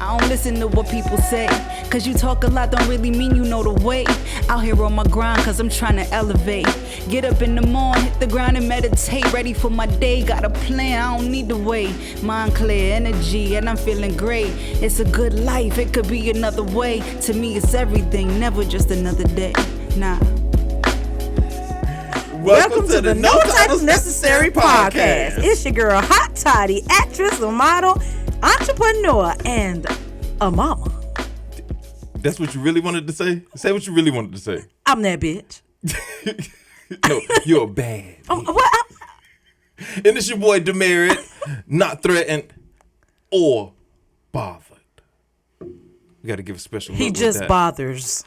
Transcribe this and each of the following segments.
I don't listen to what people say, cause you talk a lot don't really mean you know the way. Out here on my grind cause I'm trying to elevate. Get up in the morning, hit the ground and meditate. Ready for my day, got a plan, I don't need to wait. Mind clear, energy, and I'm feeling great. It's a good life, it could be another way. To me it's everything, never just another day. Nah. Welcome to the No Titles Necessary podcast. It's your girl, Hot Toddi, actress, a model, entrepreneur, and a mama. That's what you really wanted to say? Say what you really wanted to say. I'm that bitch. No, you're a bad bitch. What? And it's your boy, Demerit, not threatened or bothered. We got to give a special He note just with that. bothers.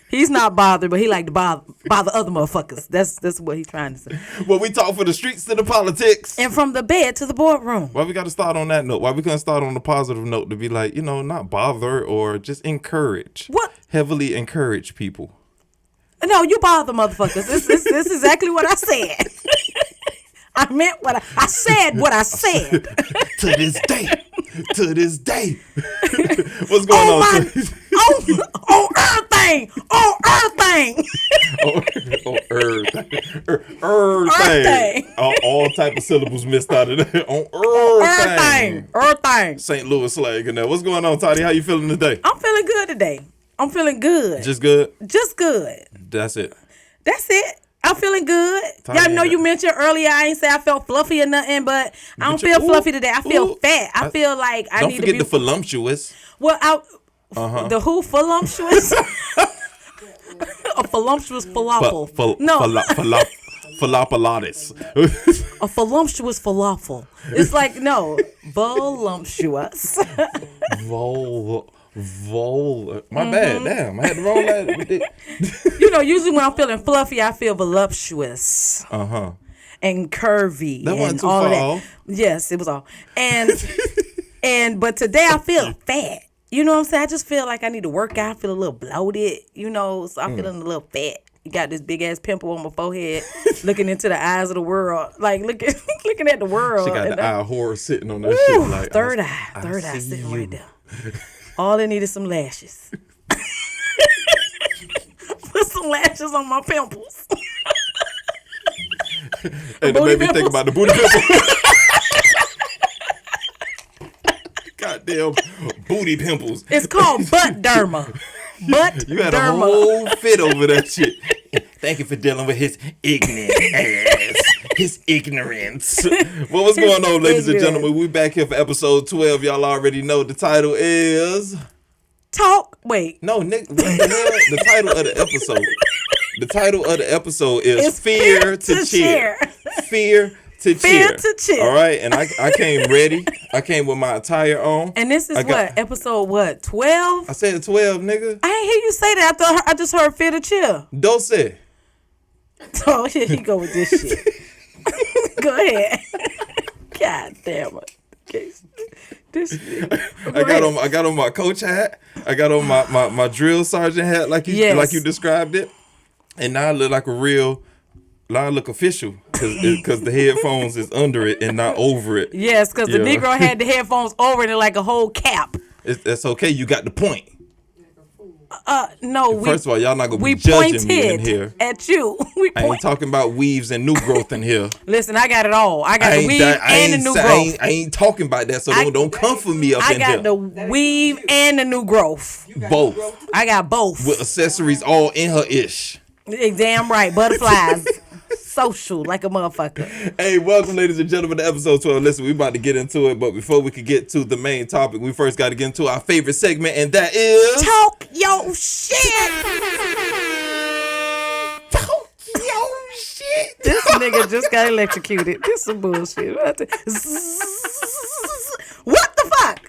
He's not bothered, but he like to bother other motherfuckers. That's what he's trying to say. Well, we talk for the streets to the politics. And from the bed to the boardroom. Why we got to start on that note? Why we couldn't start on a positive note to be like, not bother or just encourage. What? Heavily encourage people. No, you bother motherfuckers. This is exactly what I said. I meant what I said. What I said. To this day. What's going on? On everything. On everything. Everything. All type of syllables missed out of there. On everything. St. Louis slang in there. What's going on, Toddi? How you feeling today? I'm feeling good today. I'm feeling good. Just good? Just good. That's it. I'm feeling good. Toddi, Y'all know you mentioned earlier I ain't say I felt fluffy or nothing, but I don't feel fluffy today. I feel fat. I feel like I need to be... Don't forget the voluptuous. Well, the who? Voluptuous? A voluptuous falafel. Falafelatis. A voluptuous falafel. It's like, no. Voluptuous. My bad. Damn, I had to roll that. Usually when I'm feeling fluffy, I feel voluptuous. And curvy. That wasn't too all far of that. off. Yes, it was all. But today I feel fat. You know what I'm saying? I just feel like I need to work out. I feel a little bloated, so I'm feeling a little fat. You got this big ass pimple on my forehead, looking into the eyes of the world, like looking at the world. She got the eye of horror sitting on that shit. Like third eye sitting right there. All I need is some lashes. Put some lashes on my pimples. Hey, that made me think about the booty pimple. Goddamn booty pimples. It's called butt derma. Butt You had derma. a whole fit over that shit. Thank you for dealing with his ignorant ass. His ignorance. Well, what's going on, ladies and gentlemen? We back here for episode 12. Y'all already know the title is... No, Nick, what the hell? The title of the episode. The title of the episode is Fear to Cheer. Fear to cheer. All right, and I came ready. I came with my attire on. And this is episode 12? I said 12, nigga. I ain't hear you say that. I just heard Fear to Cheer. Don't say. So here you go with this shit. Go ahead. God damn it. This I got on my coach hat. I got on my drill sergeant hat like you described it. And now I look like I look official because the headphones is under it and not over it. Yes, because the Negro had the headphones over it like a whole cap. That's okay. You got the point. No, First of all, y'all not gonna be judging me in here. At you. I ain't talking about weaves and new growth in here. Listen, I got it all. I got the weave and the new growth. I ain't talking about that, so don't come for me up in here. I got the weave and the new growth. Both. I got both. With accessories all in her ish. Damn right. Butterflies. Social like a motherfucker. Hey, welcome, ladies and gentlemen, to episode 12. Listen, we about to get into it, but before we could get to the main topic, we first got to get into our favorite segment, and that is... Talk your shit! Talk your shit! This nigga just got electrocuted. This some bullshit. What the fuck?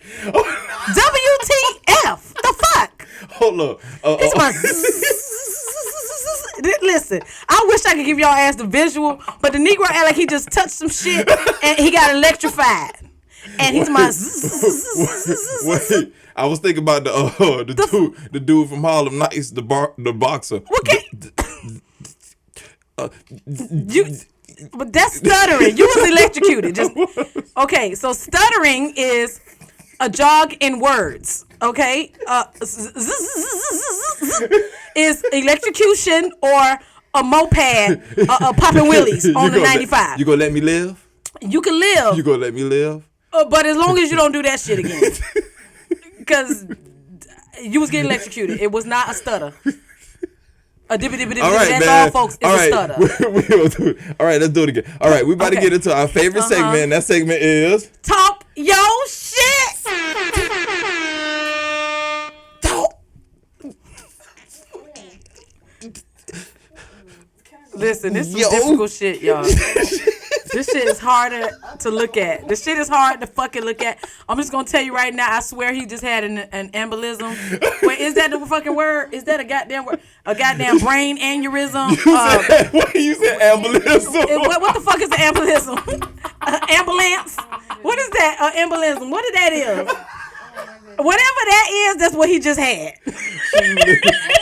WTF? The fuck? Hold on. It's my... Listen, I wish I could give y'all ass the visual, but the Negro act like he just touched some shit and he got electrified. And he's my... Wait, I was thinking about the dude from Harlem Nights, the boxer. But that's stuttering. You was electrocuted. Okay, so stuttering is a jog in words, okay? Is electrocution or a moped popping wheelies on the 95. You gonna let me live? You can live. You gonna let me live? But as long as you don't do that shit again. Because you was getting electrocuted. It was not a stutter. A dibby. All right, that's man. all, folks. It's all right. a stutter. All right, let's do it again. All right, we about to get into our favorite segment. And that segment is Talk Your Shit. Talk. Listen, this is difficult shit, y'all. This shit is harder to look at. This shit is hard to fucking look at. I'm just gonna tell you right now. I swear he just had an embolism. Wait, is that the fucking word? Is that a goddamn word? A goddamn brain aneurysm? You said embolism. What the fuck is an embolism? Ambulance? What is that? Embolism? What is that is? Whatever that is, that's what he just had.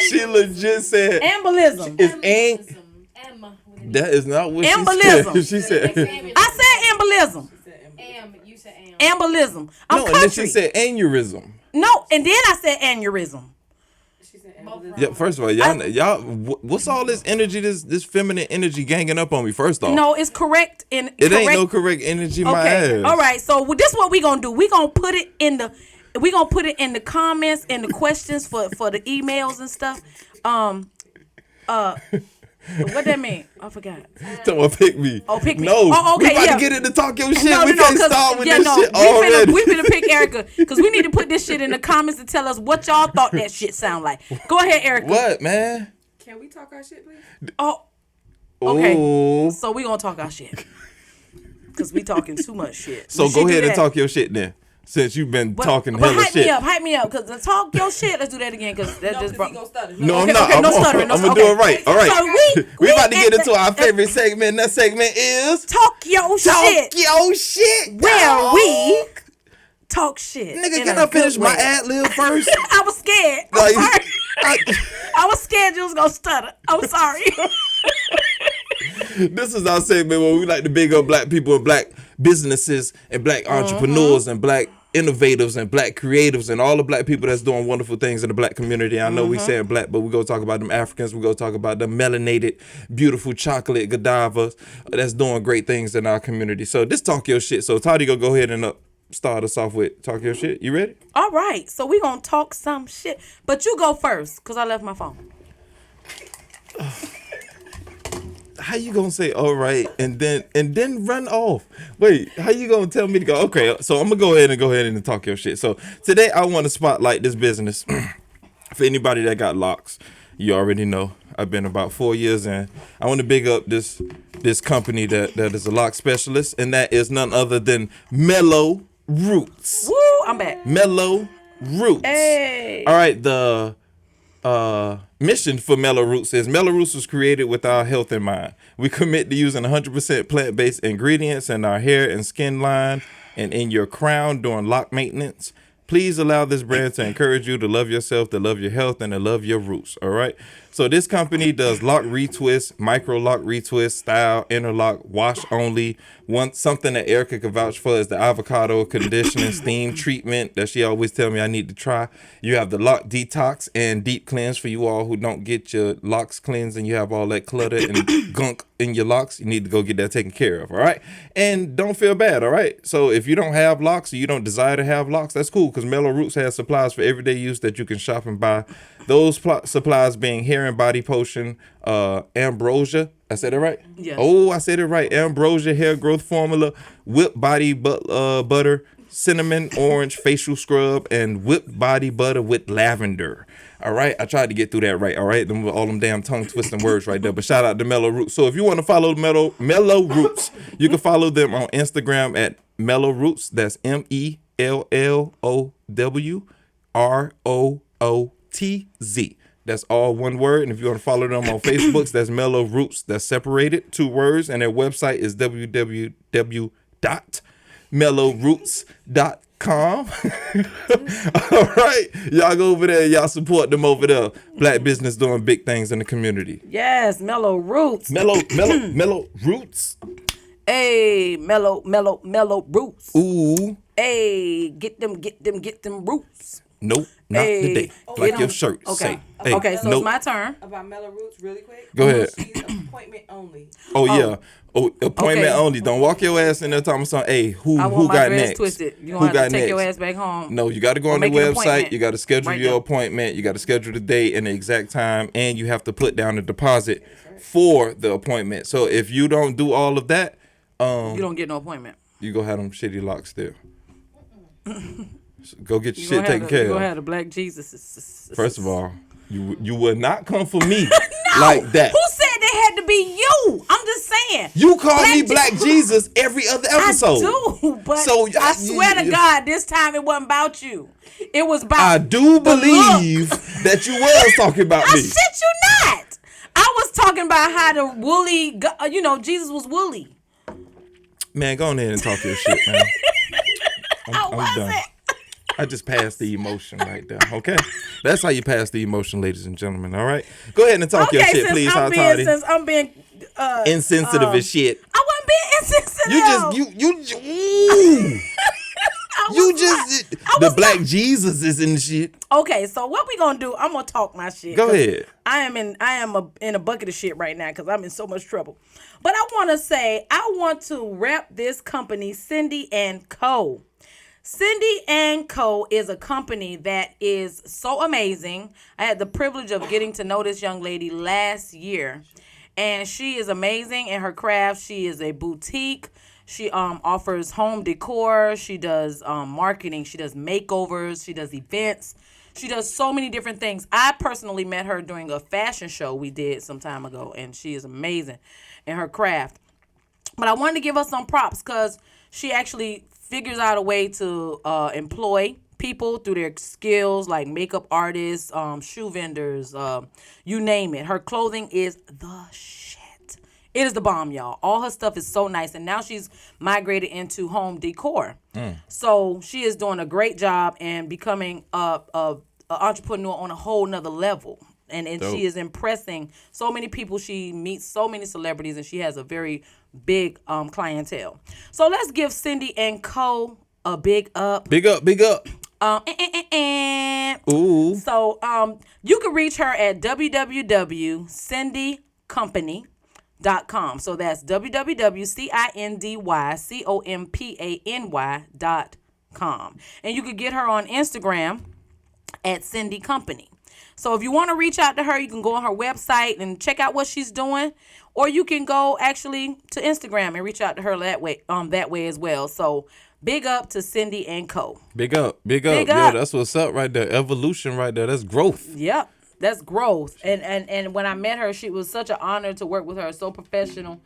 She legit said embolism. It's that is not what embolism. She said. I said embolism. You said embolism. No, and then she said aneurysm. No, and then I said aneurysm. Yeah, first of all, y'all, what's all this energy, this feminine energy ganging up on me? First off, no, it's correct. Ain't no correct energy. My ass. All right, so this is what we gonna do. We gonna put it in the comments and the questions for the emails and stuff. What that mean? I forgot. Someone pick me. Oh, pick me. No. Oh, okay. We about to get into talk your shit. No, we can't start with this shit already. We finna pick Erica because we need to put this shit in the comments to tell us what y'all thought that shit sound like. Go ahead, Erica. What, man? Can we talk our shit, please? Oh. Okay. Ooh. So we gonna talk our shit because we talking too much shit. So go ahead and talk your shit then. Since you've been talking hella shit. Hype me up, because the talk your shit. Let's do that again, because that just brought. No, I'm not. I'm gonna do it right. All right. So we about to get into our favorite segment. And that segment is Talk Your Shit. Talk Your Shit. Where we talk shit. Nigga, can I finish my ad lib first? I was scared. I'm sorry. I was scared you was gonna stutter. I'm sorry. This is our segment where we like to big up black people and black businesses and black entrepreneurs and black innovators and black creatives and all the black people that's doing wonderful things in the black community. I know we saying black, but we go talk about them Africans. We go talk about the melanated, beautiful chocolate Gadavas that's doing great things in our community. So this talk your shit. So Toddi gonna go ahead and start us off with talk your shit. You ready? All right. So we gonna talk some shit, but you go first because I left my phone. How you gonna say all right and then run off? Wait, how you gonna tell me to go? Okay, so I'm gonna go ahead and talk your shit. So today I want to spotlight this business. For anybody that got locks, you already know I've been about 4 years in. I want to big up this company that is a lock specialist, and that is none other than Mellow Roots. Woo! I'm back. Mellow Roots. Hey. All right, the mission for Mellow Roots is Mellow Roots was created with our health in mind. We commit to using 100% plant-based ingredients in our hair and skin line and in your crown during lock maintenance. Please allow this brand to encourage you to love yourself, to love your health, and to love your roots. All right. So this company does lock retwist, micro lock retwist, style, interlock, wash only. Something that Erica can vouch for is the avocado conditioning steam treatment that she always tell me I need to try. You have the lock detox and deep cleanse for you all who don't get your locks cleansed and you have all that clutter and gunk in your locks. You need to go get that taken care of. All right. And don't feel bad. All right. So if you don't have locks or you don't desire to have locks, that's cool, because Mellow Roots has supplies for everyday use that you can shop and buy. Those supplies being hair and body potion, ambrosia. I said it right? Yes. Oh, I said it right. Ambrosia hair growth formula, whipped body butter, cinnamon orange facial scrub, and whipped body butter with lavender. All right, I tried to get through that right. All right, all them damn tongue twisting words right there. But shout out to Mellow Roots. So if you want to follow Mellow Roots, you can follow them on Instagram at Mellow Roots. That's MELLOWROOTZ. That's all one word. And if you want to follow them on Facebook, that's Mellow Roots. That's separated, 2 words. And their website is www.mellowroots.com. All right. Y'all go over there. Y'all support them over there. Black business doing big things in the community. Yes, Mellow Roots. Mellow Roots. Hey, mellow roots. Ooh. Hey, get them roots. Nope, not Hey, today. Like your shirt say. Hey, Okay, so nope. it's my turn. About Mellow Roots, really quick. Go ahead. She's appointment only. Oh yeah. Oh, appointment Okay. only. Don't walk your ass in there talking about, hey, who I want my got dress next? twisted. You Who gonna have got to take next? your ass back home. No, you got to go Or on the make an website. appointment. You got to schedule Right your there. appointment. You got to schedule the date and the exact time, and you have to put down a deposit for the appointment. So if you don't do all of that, You don't get no appointment. you go have them shitty locks there. So go get your You shit gonna taken have care You gonna of. have the black Jesus. First of all, you will not come for me like that. Who said they had to be you? I'm just saying. You call me Black Black Jesus every other episode. I do, but So, I swear to God, this time it wasn't about you. It was about I do the believe that you was talking about I me. shit you not. I was talking about how the woolly, Jesus was woolly. Man, go on ahead and talk your shit, man. I I'm wasn't. done. I just passed the emotion right there. Okay, that's how you pass the emotion, ladies and gentlemen. All right, go ahead and talk your shit, please, Hot Toddi. Since I'm being Insensitive as shit. I wasn't being insensitive. You just the Black Jesus is in the shit. Okay, so what we gonna do? I'm gonna talk my shit. Go 'cause ahead. I am in a bucket of shit right now because I'm in so much trouble. But I want to say I want to rep this company, Cindy and Co. Cindy and Co. is a company that is so amazing. I had the privilege of getting to know this young lady last year, and she is amazing in her craft. She is a boutique. She offers home decor. She does marketing. She does makeovers. She does events. She does so many different things. I personally met her during a fashion show we did some time ago, and she is amazing in her craft. But I wanted to give her some props because she actually figures out a way to employ people through their skills, like makeup artists, shoe vendors, you name it. Her clothing is the shit. It is the bomb, y'all. All her stuff is so nice, and now she's migrated into home decor. So she is doing a great job and becoming a entrepreneur on a whole nother level. And she is impressing so many people. She meets so many celebrities, and she has a very big clientele. So let's give Cindy and Co. a big up. Big up, big up. Ooh. So you can reach her at www.cindycompany.com. So that's www.cindycompany.com. And you can get her on Instagram at Cindy Company. So if you want to reach out to her, you can go on her website and check out what she's doing, or you can go actually to Instagram and reach out to her that way as well. So big up to Cindy and Co. Big up, big up. Big Yo, up. that's what's up right there. Evolution right there. That's growth. Yep, that's growth. And when I met her, she was such an honor to work with her, so professional,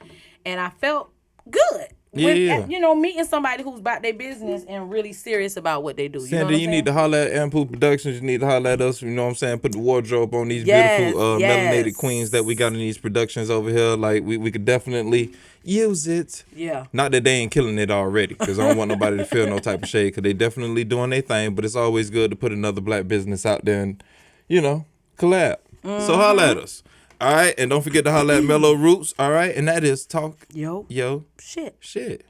and I felt good. Yeah. Meeting somebody who's about their business and really serious about what they do. Sandy, you need to holler at Anpu Productions. You need to holler at us. You know what I'm saying? Put the wardrobe on these Yes, beautiful yes. melanated queens that we got in these productions over here. Like, we could definitely use it. Yeah. Not that they ain't killing it already, because I don't want nobody to feel no type of shade, because they definitely doing their thing, but it's always good to put another black business out there and, collab. So holla at us. All right? And don't forget to holla at Mellow Roots. All right? And that is talk. Yo. Shit.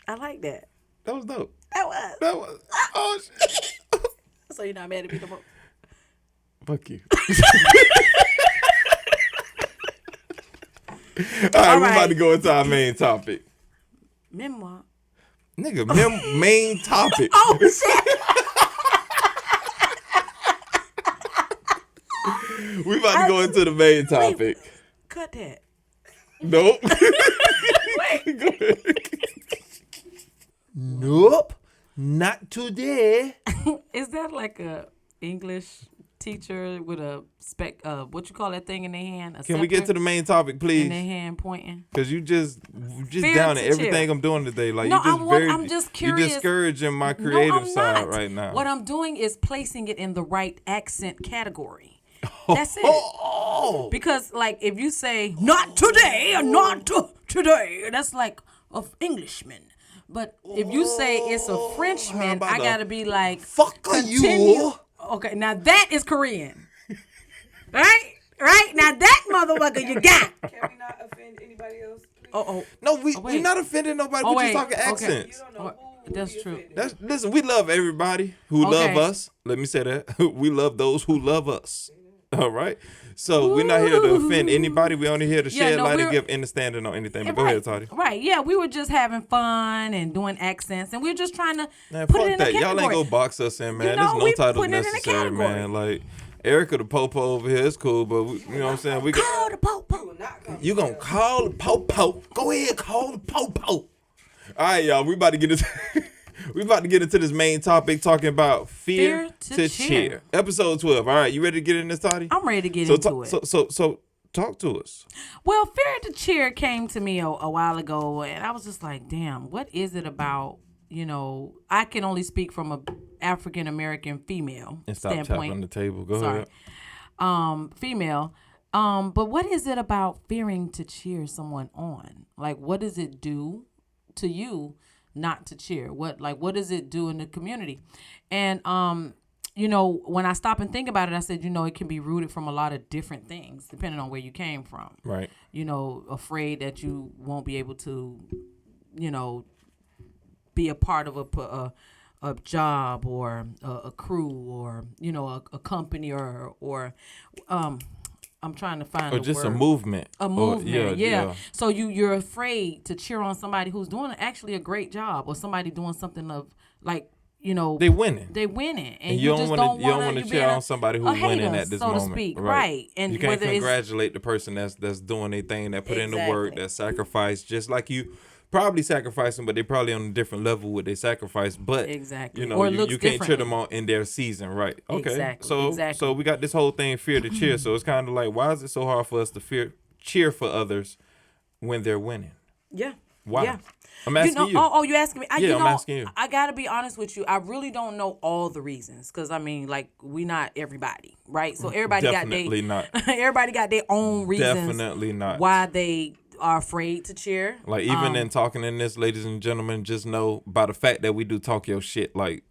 I like that. That was dope. That was. Oh, shit. So you're not mad at me no more? Fuck you. All right, we're about to go into our main topic. Memoir. Nigga, main topic. Oh, shit. We about to go into the main topic. Cut that. Nope. Wait. Go ahead. Nope. Not today. Is that like a English teacher with a what you call that thing in their hand? Can we get to the main topic, please? In their hand pointing. Because you just Fear down to at everything chill. I'm doing today. Like, No, I'm just You're curious. discouraging my No, creative I'm side not. right now. What I'm doing is placing it in the right accent category. That's it. Oh. Because, like, if you say, not today, today, that's like an Englishman. But if you say it's a Frenchman, I got to be like, Fuck continue. you. Okay, now that is Korean. Right? Now that motherfucker you got. Can we not offend anybody else, please? No, we're not offending nobody. We're just talking accents. You don't know who That's you true. offended. Listen, we love everybody who love us. Let me say that. We love those who love us. All right? So we're not here to offend anybody. We're only here to shed light and give understanding on anything. But go ahead, Toddi. Right, yeah. We were just having fun and doing accents, and we were just trying to Man, put fuck it in that. a category. Y'all ain't go box us in, man. You know, There's we no titles putting it in a necessary, category. man. Like, Erica the Popo over here is cool, but you know what I'm saying? We Call the popo. You will not come. You gonna call the Popo. Go ahead, call the Popo. All right, y'all. We about to get into this main topic, talking about fear to cheer. Episode 12. All right, you ready to get in this, Toddi? I'm ready to get into it. So talk to us. Well, fear to cheer came to me a while ago, and I was just like, damn, what is it about? You know, I can only speak from a African American female And stop standpoint. tapping on the table. Go Sorry. ahead. Female. But what is it about fearing to cheer someone on? Like, what does it do to you not to cheer? What does it do in the community? And you know, when I stop and think about it, I said, you know, it can be rooted from a lot of different things, depending on where you came from. Right. You know, afraid that you won't be able to, you know, be a part of a job or a crew or, you know, a company or I'm trying to find Or the just word. a movement. A movement, yeah. yeah. So you're afraid to cheer on somebody who's doing actually a great job, or somebody doing something of like, you know, They winning. and you just don't don't want to cheer on somebody who's winning at this so moment, to speak, right? And you can't whether congratulate the person that's doing their thing, that put in the work, Exactly. that sacrifice, just like you probably sacrificing, but they probably on a different level with their sacrifice. But Exactly. you know, Or you looks can't cheer differently. them on in their season, right? Okay, Exactly. so we got this whole thing, fear to cheer. So it's kind of like, why is it so hard for us to cheer for others when they're winning? Yeah. Why? Yeah. I'm asking you. Oh, you asking me? I'm asking you. I gotta be honest with you. I really don't know all the reasons, because I mean, like, we not everybody, right? So everybody Definitely not. Everybody got their own reasons. Definitely not. Why they are afraid to cheer. Like, even in talking in this, ladies and gentlemen, just know by the fact that we do talk your shit, like,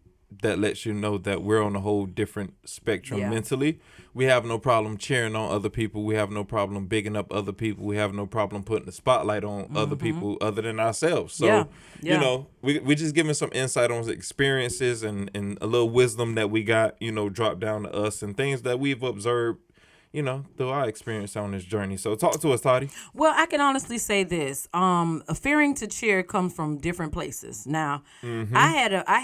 that lets you know that we're on a whole different spectrum mentally. We have no problem cheering on other people. We have no problem bigging up other people. We have no problem putting the spotlight on other people other than ourselves. So, you know, we just giving some insight on experiences and a little wisdom that we got, you know, dropped down to us and things that we've observed, you know, through our experience on this journey. So talk to us, Toddi. Well, I can honestly say this: fearing to cheer comes from different places. Now, I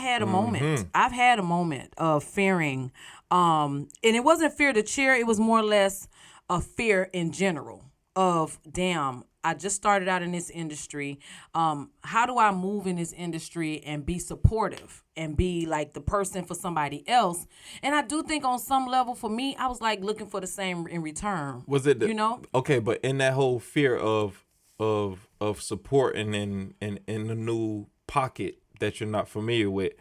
had a moment. I've had a moment of fearing, and it wasn't fear to cheer. It was more or less a fear in general of, damn, I just started out in this industry. How do I move in this industry and be supportive and be like the person for somebody else? And I do think on some level for me, I was like looking for the same in return. Was it you know? Okay, but in that whole fear of support and in a new pocket that you're not familiar with,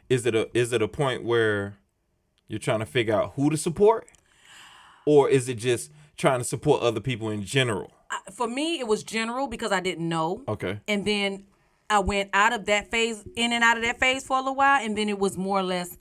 is it a point where you're trying to figure out who to support, or is it just trying to support other people in general? For me, it was general because I didn't know. Okay. And then I went out of that phase, in and out of that phase for a little while, and then it was more or less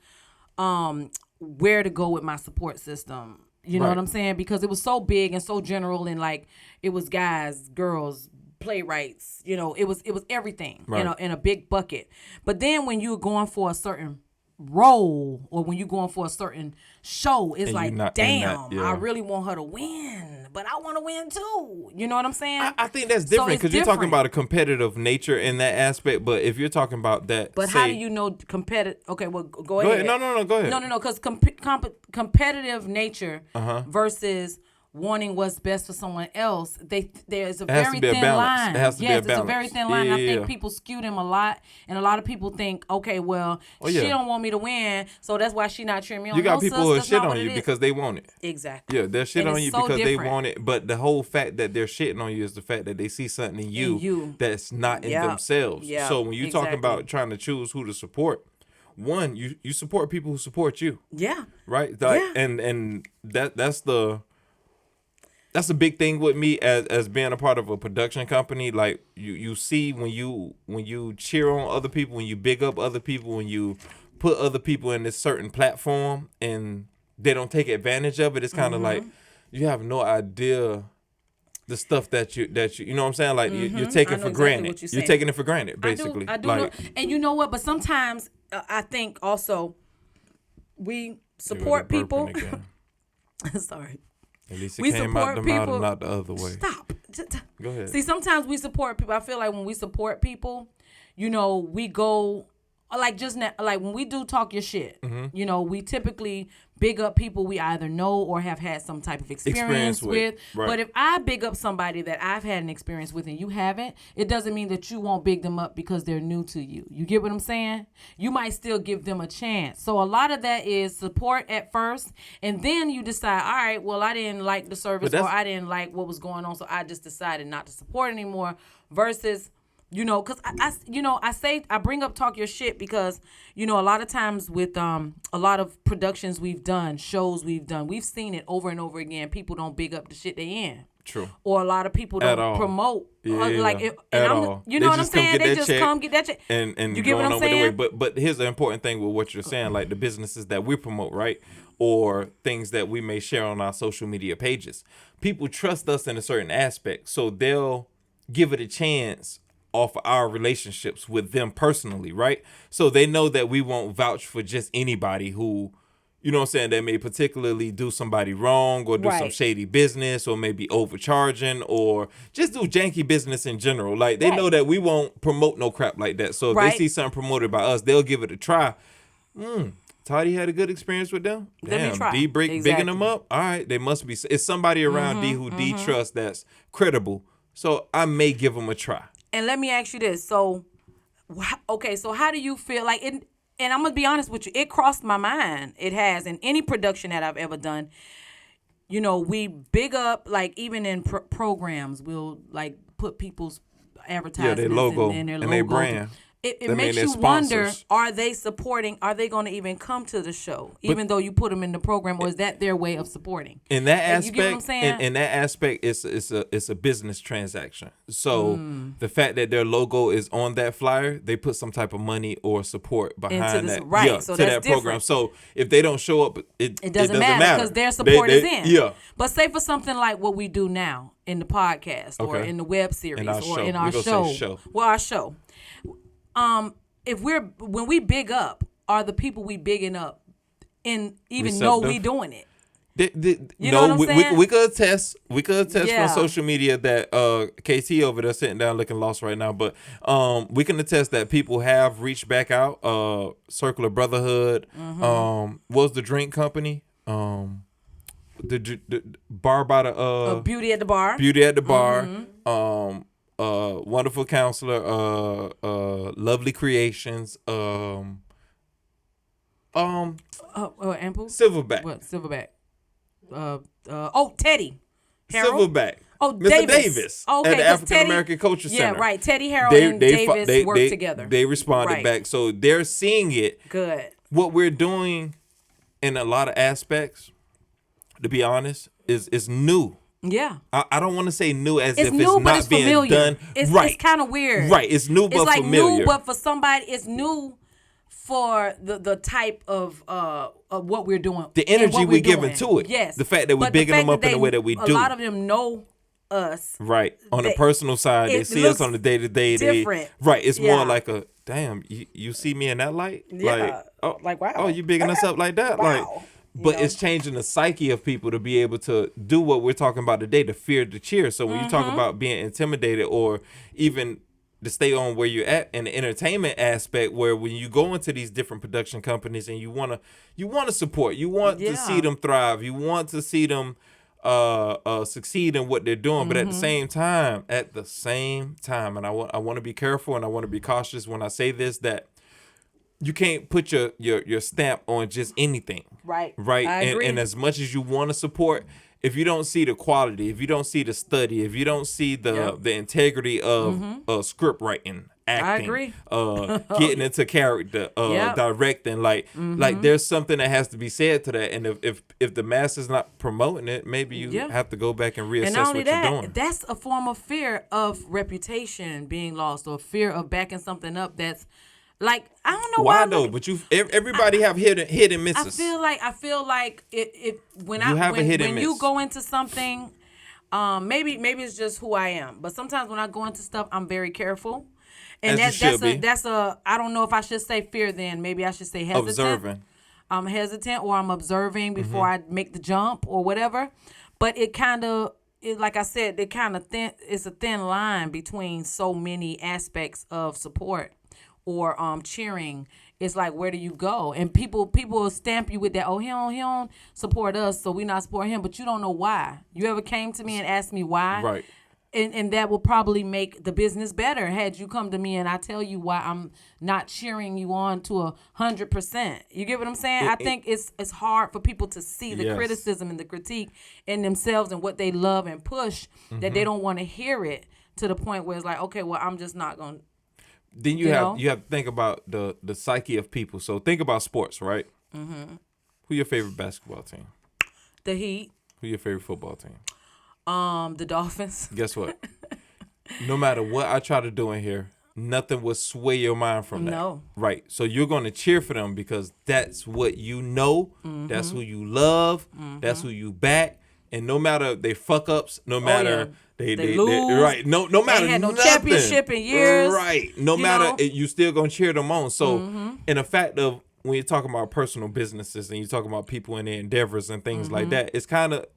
where to go with my support system. You know what I'm saying? Because it was so big and so general, and like it was guys, girls, playwrights. You know, it was everything. Right. You know, in a big bucket. But then when you're going for a certain role, or when you're going for a certain show, it's And like, you're not in damn, that, yeah. I really want her to win, but I want to win too. You know what I'm saying? I think that's So different it's because you're talking different. about a competitive nature in that aspect. But if you're talking about that, But how do you know competitive? Okay, well, go Go ahead. ahead. No, go ahead. No, because competitive nature versus wanting what's best for someone else, there's a It has to very be a thin balance. line. It has to be a Yes, it's a very balance. thin line. Yeah, I think yeah. people skew them a lot, and a lot of people think, okay, well, yeah. she don't want me to win, so that's why she not cheering me on. You got No, people sis, who that's shit not on what you it is. because they want it. Exactly. Yeah, they're shit And on it's you so because different. they want it. But the whole fact that they're shitting on you is the fact that they see something in you, that's not in Yeah. themselves. Yeah, So when you're talking exactly. about trying to choose who to support, one, you support people who support you, Yeah. right? Like, Yeah. And that's a big thing with me as being a part of a production company. Like you see when you cheer on other people, when you big up other people, when you put other people in this certain platform and they don't take advantage of it, it's kind of like you have no idea the stuff that you you know what I'm saying, like you're taking for granted. You're taking it for granted, basically. I do like, know. And you know what? But sometimes I think also we support people. Sorry. At least it came out the mouth and not the other way. Stop. Go ahead. See, sometimes we support people. I feel like when we support people, you know, we go like just now, like when we do talk your shit, you know, we typically big up people we either know or have had some type of experience with. Right. But if I big up somebody that I've had an experience with and you haven't, it doesn't mean that you won't big them up because they're new to you. You get what I'm saying? You might still give them a chance. So a lot of that is support at first, and then you decide, all right, well, I didn't like the service or I didn't like what was going on, so I just decided not to support anymore versus... You know, because I bring up talk your shit because, you know, a lot of times with a lot of productions we've done, shows we've done, we've seen it over and over again. People don't big up the shit they in. True. Or a lot of people don't promote. You know what I'm saying? They just come get that shit. And you get what I'm saying? But here's the important thing with what you're saying, like the businesses that we promote, right? Or things that we may share on our social media pages. People trust us in a certain aspect, so they'll give it a chance off of our relationships with them personally, right? So they know that we won't vouch for just anybody who, you know what I'm saying, that may particularly do somebody wrong or do some shady business or maybe overcharging or just do janky business in general. Like they know that we won't promote no crap like that. So if they see something promoted by us, they'll give it a try. Toddi had a good experience with them. Damn, D bigging them up. All right, they must be. It's somebody around D who D trusts that's credible. So I may give them a try. And let me ask you this. So, okay, so how do you feel like it? And I'm going to be honest with you. It crossed my mind. It has. In any production that I've ever done, you know, we big up, like even in programs, we'll like put people's advertisements their logo and their and their brand. It makes you wonder, are they supporting, are they going to even come to the show, even though you put them in the program, or is that their way of supporting? In that aspect, you get what I'm saying? In that aspect, it's a business transaction. So the fact that their logo is on that flyer, they put some type of money or support behind that, so to that's that program. So if they don't show up, it doesn't matter because their support is in. Yeah. But say for something like what we do now in the podcast or in the web series in our show. Well, our show. When we big up, are the people we bigging up and even know we doing it? You know what I'm saying? We could attest from social media that KT over there sitting down looking lost right now, but we can attest that people have reached back out. Circle of Brotherhood. What was the drink company? The bar by the Beauty at the Bar. Beauty at the Bar. Wonderful Counselor, Lovely Creations, Anpu? Silverback. What? Silverback. Teddy. Harold? Silverback. Oh, Mr. Davis. Okay, at the African American Culture Center. Yeah, right. Teddy, Harold, and Davis work together. They responded back. So they're seeing it. Good. What we're doing in a lot of aspects, to be honest, is new. Yeah. I don't want to say new as it's if new, it's not being familiar. done. It's kind of weird. Right. It's new but it's familiar. New, but for somebody, it's new for the type of what we're doing. The energy we're giving to it. Yes. The fact that we're bigging them up in the way that we do. A lot of them know us. Right. On the personal side, they see us on the day-to-day. Different. Right. It's more like a, damn, you see me in that light? Yeah. Like, wow. Oh, you bigging us up like that? Wow. Like, but it's changing the psyche of people to be able to do what we're talking about today, to fear to cheer. So when you talk about being intimidated or even to stay on where you're at in the entertainment aspect, where when you go into these different production companies and you want to support, you want to see them thrive, you want to see them succeed in what they're doing, but at the same time, and I want to be careful and I want to be cautious when I say this, that you can't put your stamp on just anything. Right. I agree. And as much as you want to support, if you don't see the quality, if you don't see the study, if you don't see the integrity of script writing, acting, I agree. Getting into character, directing, like there's something that has to be said to that. And if the mass is not promoting it, maybe you have to go back and reassess what you're doing. That's a form of fear of reputation being lost, or fear of backing something up that's like, I don't know why though, but everybody have hit and misses. I feel like when you go into something, Maybe it's just who I am. But sometimes when I go into stuff, I'm very careful. And As you should be. that's a I don't know if I should say fear then. Maybe I should say hesitant. Observing. I'm hesitant or I'm observing before I make the jump or whatever. But it kind of, like I said, it's a thin line between so many aspects of support or cheering. It's like, where do you go? And people will stamp you with that, oh, he don't support us, so we not support him, but you don't know why. You ever came to me and asked me why? Right. And that will probably make the business better had you come to me and I tell you why I'm not cheering you on to 100%. You get what I'm saying? I think it's hard for people to see the criticism and the critique in themselves and what they love and push that they don't want to hear it to the point where it's like, okay, well, I'm just not going to. Then you have to think about the psyche of people. So think about sports, right? Mm-hmm. Who your favorite basketball team? The Heat. Who your favorite football team? The Dolphins. Guess what? No matter what I try to do in here, nothing will sway your mind from that. No. Right. So you're going to cheer for them because that's what you know. That's who you love. That's who you back. And no matter they fuck ups, no matter they lose, right? No matter they had no nothing, championship in years, right? No matter you still gonna cheer them on. So, in the fact of when you're talking about personal businesses and you're talking about people in their endeavors and things like that, it's kind of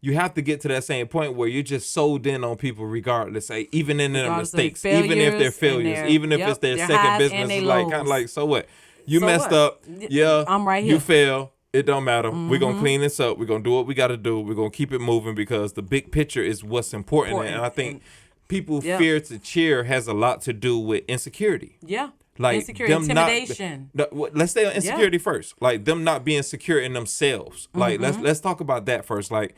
you have to get to that same point where you're just sold in on people regardless, even in their mistakes, even if they're failures, even if it's their second business, it's like kind of like, so what? You messed up, I'm right here. You fail. It don't matter. We're going to clean this up. We're going to do what we got to do. We're going to keep it moving because the big picture is what's important. And I think people fear to cheer has a lot to do with insecurity. Yeah. Like insecurity, intimidation. Let's stay on insecurity first. Like them not being secure in themselves. Like let's talk about that first. Like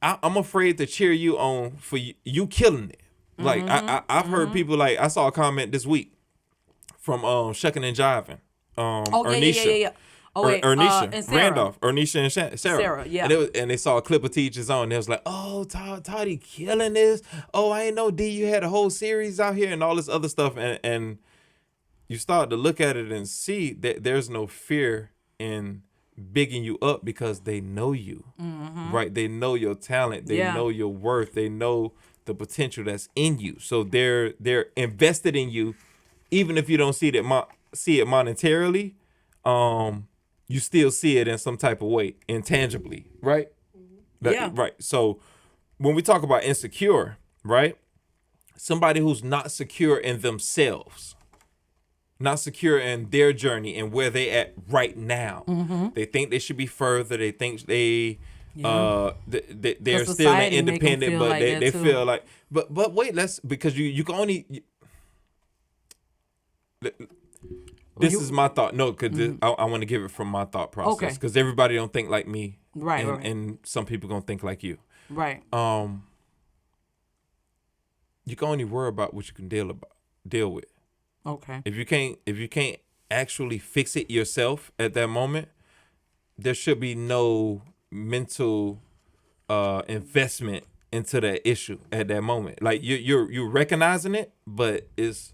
I'm afraid to cheer you on for you killing it. Like I've heard people like I saw a comment this week from Shucking and Jiving. Ernisha. Yeah. Oh, wait, Ernisha, and Sarah. Randolph, Ernisha and Sarah. Sarah, yeah. And they saw a clip of Teachers On. And they was like, oh, Toddi killing this. Oh, I ain't know, D, you had a whole series out here and all this other stuff. And you start to look at it and see that there's no fear in bigging you up because they know you, right? They know your talent. They know your worth. They know the potential that's in you. So they're invested in you, even if you don't see it monetarily. You still see it in some type of way, intangibly, right? Right. So when we talk about insecure, right? Somebody who's not secure in themselves, not secure in their journey and where they at right now. They think they should be further. They think they're still independent, but they feel like, but wait, because you can only. This is my thought. No, because I want to give it from my thought process. Because everybody don't think like me. Right. And some people going to think like you. Right. You can only worry about what you can deal with. Okay. If you can't actually fix it yourself at that moment, there should be no mental investment into that issue at that moment. Like you're recognizing it, but it's,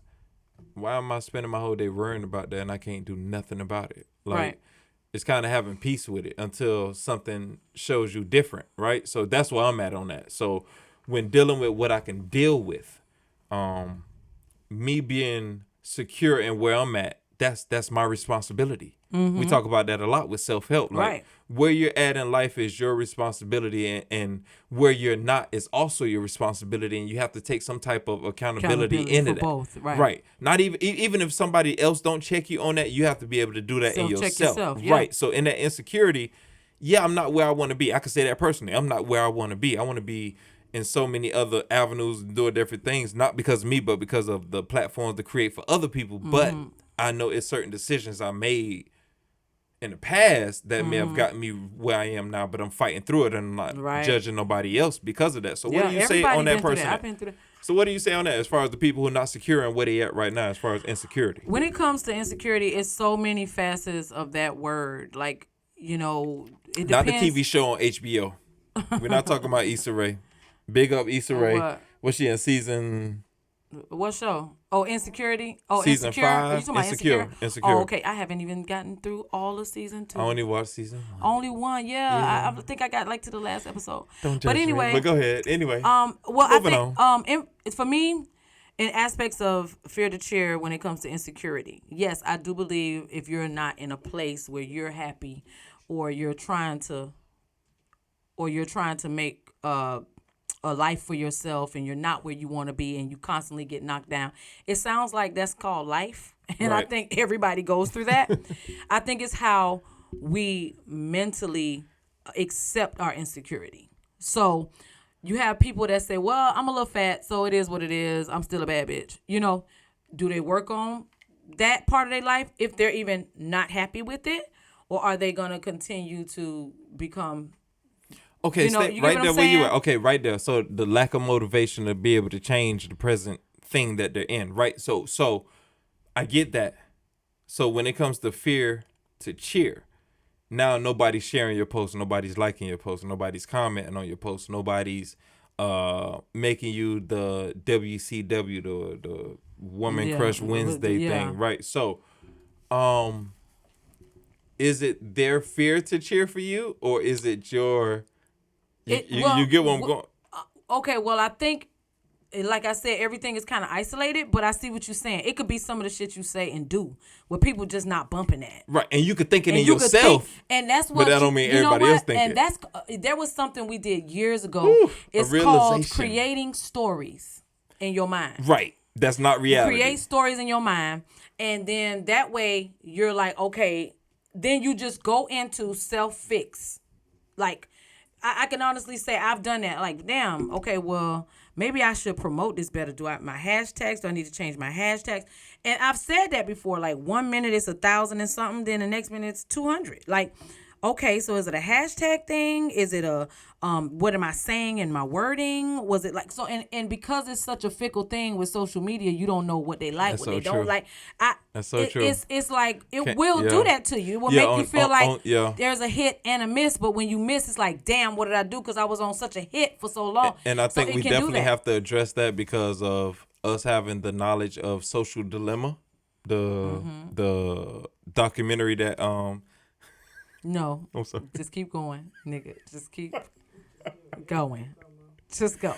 why am I spending my whole day worrying about that and I can't do nothing about it? Like, it's kind of having peace with it until something shows you different, right? So that's where I'm at on that. So when dealing with what I can deal with, me being secure in where I'm at, that's my responsibility. We talk about that a lot with self-help. Like, where you're at in life is your responsibility, and where you're not is also your responsibility, and you have to take some type of accountability into that. Both, right. Not even if somebody else don't check you on that, you have to be able to do that in yourself. Right. So in that insecurity, I'm not where I want to be. I can say that personally. I'm not where I want to be. I want to be in so many other avenues and doing different things, not because of me, but because of the platforms to create for other people. But I know it's certain decisions I made in the past that may have gotten me where I am now, but I'm fighting through it and I'm not judging nobody else because of that. So what do you say on that person? I've been through that. So what do you say on that as far as the people who are not secure and where they at right now as far as insecurity? When it comes to insecurity, it's so many facets of that word. Like, it depends. Not the TV show on HBO. We're not talking about Issa Rae. Big up Issa Rae. What's she in season What show? Oh, Insecurity. Oh, Season Insecure. 5, You talking about Insecure. Insecure. Oh, okay. I haven't even gotten through all of season 2. I only watched season 1. Only one. Yeah. I think I got like to the last episode. Don't judge But anyway. me. But go ahead. Anyway. Well, Moving I think for me, in aspects of fear to cheer when it comes to insecurity, yes, I do believe if you're not in a place where you're happy, or you're trying to make a life for yourself, and you're not where you want to be, and you constantly get knocked down, it sounds like that's called life. And Right. I think everybody goes through that. I think it's how we mentally accept our insecurity. So you have people that say, well, I'm a little fat, so it is what it is. I'm still a bad bitch. Do they work on that part of their life if they're even not happy with it? Or are they going to continue to become... Okay, you stay get right what there I'm where you saying? at. Okay, right there. So the lack of motivation to be able to change the present thing that they're in, right? So I get that. So when it comes to fear to cheer, now nobody's sharing your post, nobody's liking your post, nobody's commenting on your post, nobody's making you the WCW, the Woman Crush Wednesday thing, right? So is it their fear to cheer for you, or is it your... You get where I'm going? Okay, well, I think, like I said, everything is kind of isolated, but I see what you're saying. It could be some of the shit you say and do where people just not bumping that. Right, and you could think it in you could yourself, and that's what. but that don't mean everybody else thinking. And that's there was something we did years ago. It's a called realization. creating stories in your mind. Right, that's not reality. Create stories in your mind, and then that way you're like, okay, then you just go into self-fix. Like, I can honestly say I've done that. Like, damn, okay, well, maybe I should promote this better. Do I my hashtags? Do I need to change my hashtags? And I've said that before. Like, 1 minute it's 1,000 and something, then the next minute it's 200. Like, okay, so is it a hashtag thing? Is it a what am I saying in my wording? Was it like so? And because it's such a fickle thing with social media, you don't know what they like, That's what so they don't true. like. That's so true. It's like it Can't- will yeah. do that to you. It will Yeah, make you feel like yeah. there's a hit and a miss. But when you miss, it's like, damn, what did I do? Because I was on such a hit for so long. And I think So it we can do definitely that. have to address that because of us having the knowledge of Social Dilemma, the documentary that No, I'm sorry. just keep going, nigga. Just keep going. Just go.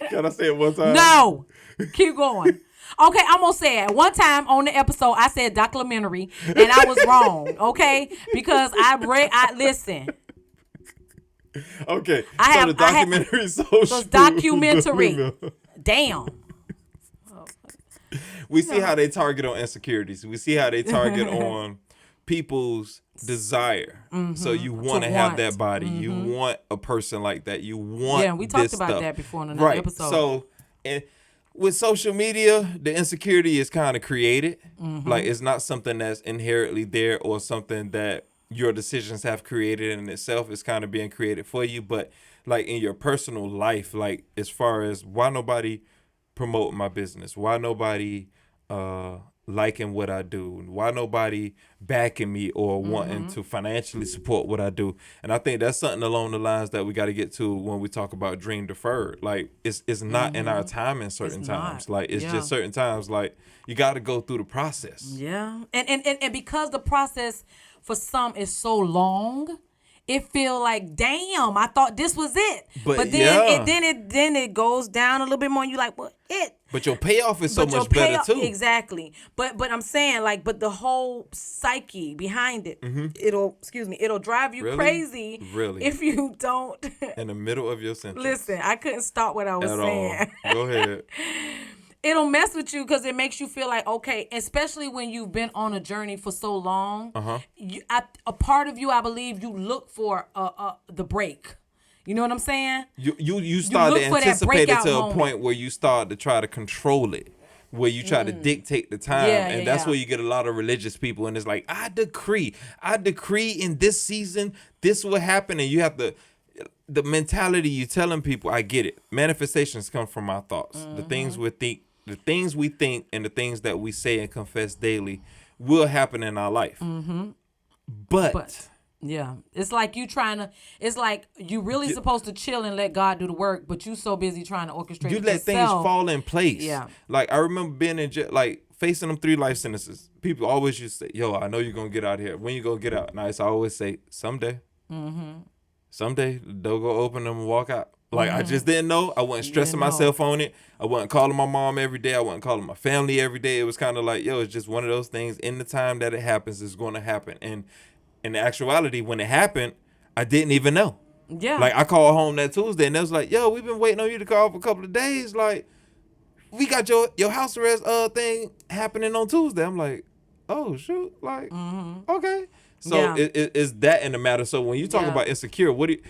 Can I say it one time? No, keep going. Okay, I'm gonna say it. One time on the episode, I said documentary, and I was wrong. Okay, because I listen. Okay. I so have- the documentary is social. So it's documentary. Dilemma. Damn. We see how they target on insecurities. We see how they target on people's desire. So you want to have want. that body. You want a person like that. You want Yeah, we talked this about stuff. that before in another right. episode. So and with social media, the insecurity is kind of created. Like it's not something that's inherently there or something that your decisions have created in itself. It's kind of being created for you. But like in your personal life, like as far as why nobody promoting my business, why nobody liking what I do, why nobody backing me or wanting to financially support what I do. And I think that's something along the lines that we got to get to when we talk about dream deferred. Like it's not in our time in certain It's times. not. Like it's Yeah. just certain times like you got to go through the process. Yeah, and because the process for some is so long, it feel like, damn, I thought this was it. But then yeah. then it goes down a little bit more. And you like, well, But your payoff is so but your much better payoff- too. Exactly. But I'm saying, like, but the whole psyche behind it, it'll drive you Really? crazy Really? if you don't In the middle of your sentence. listen. I couldn't stop what I was At saying. all. Go ahead. It'll mess with you because it makes you feel like, okay, especially when you've been on a journey for so long. A part of you, I believe, you look for the break. You know what I'm saying? You start to look for that anticipate it breakout to a moment. point where you start to try to control it, where you try to dictate the time. Yeah, and yeah, that's yeah. where you get a lot of religious people. And it's like, I decree in this season, this will happen. And you have the mentality you telling people, I get it. Manifestations come from our thoughts. The things we think and the things that we say and confess daily will happen in our life. But Yeah, it's like you trying to. It's like you really supposed to chill and let God do the work, but you so busy trying to orchestrate. You it let yourself. things fall in place. Yeah. Like I remember being in jail, like facing them 3 life sentences. People always used to say, "Yo, I know you're gonna get out here. When you gonna get out?" And I always say, "Someday." Someday the door go open and walk out. Like I just didn't know. I wasn't stressing myself on it. I wasn't calling my mom every day. I wasn't calling my family every day. It was kind of like, yo, it's just one of those things. In the time that it happens, it's going to happen. And in actuality, when it happened, I didn't even know. Yeah. Like I called home that Tuesday and they was like, yo, we've been waiting on you to call for a couple of days. Like we got your house arrest thing happening on Tuesday. I'm like, oh shoot, like okay. So it's that in the matter. So when you talk about insecure, what do you?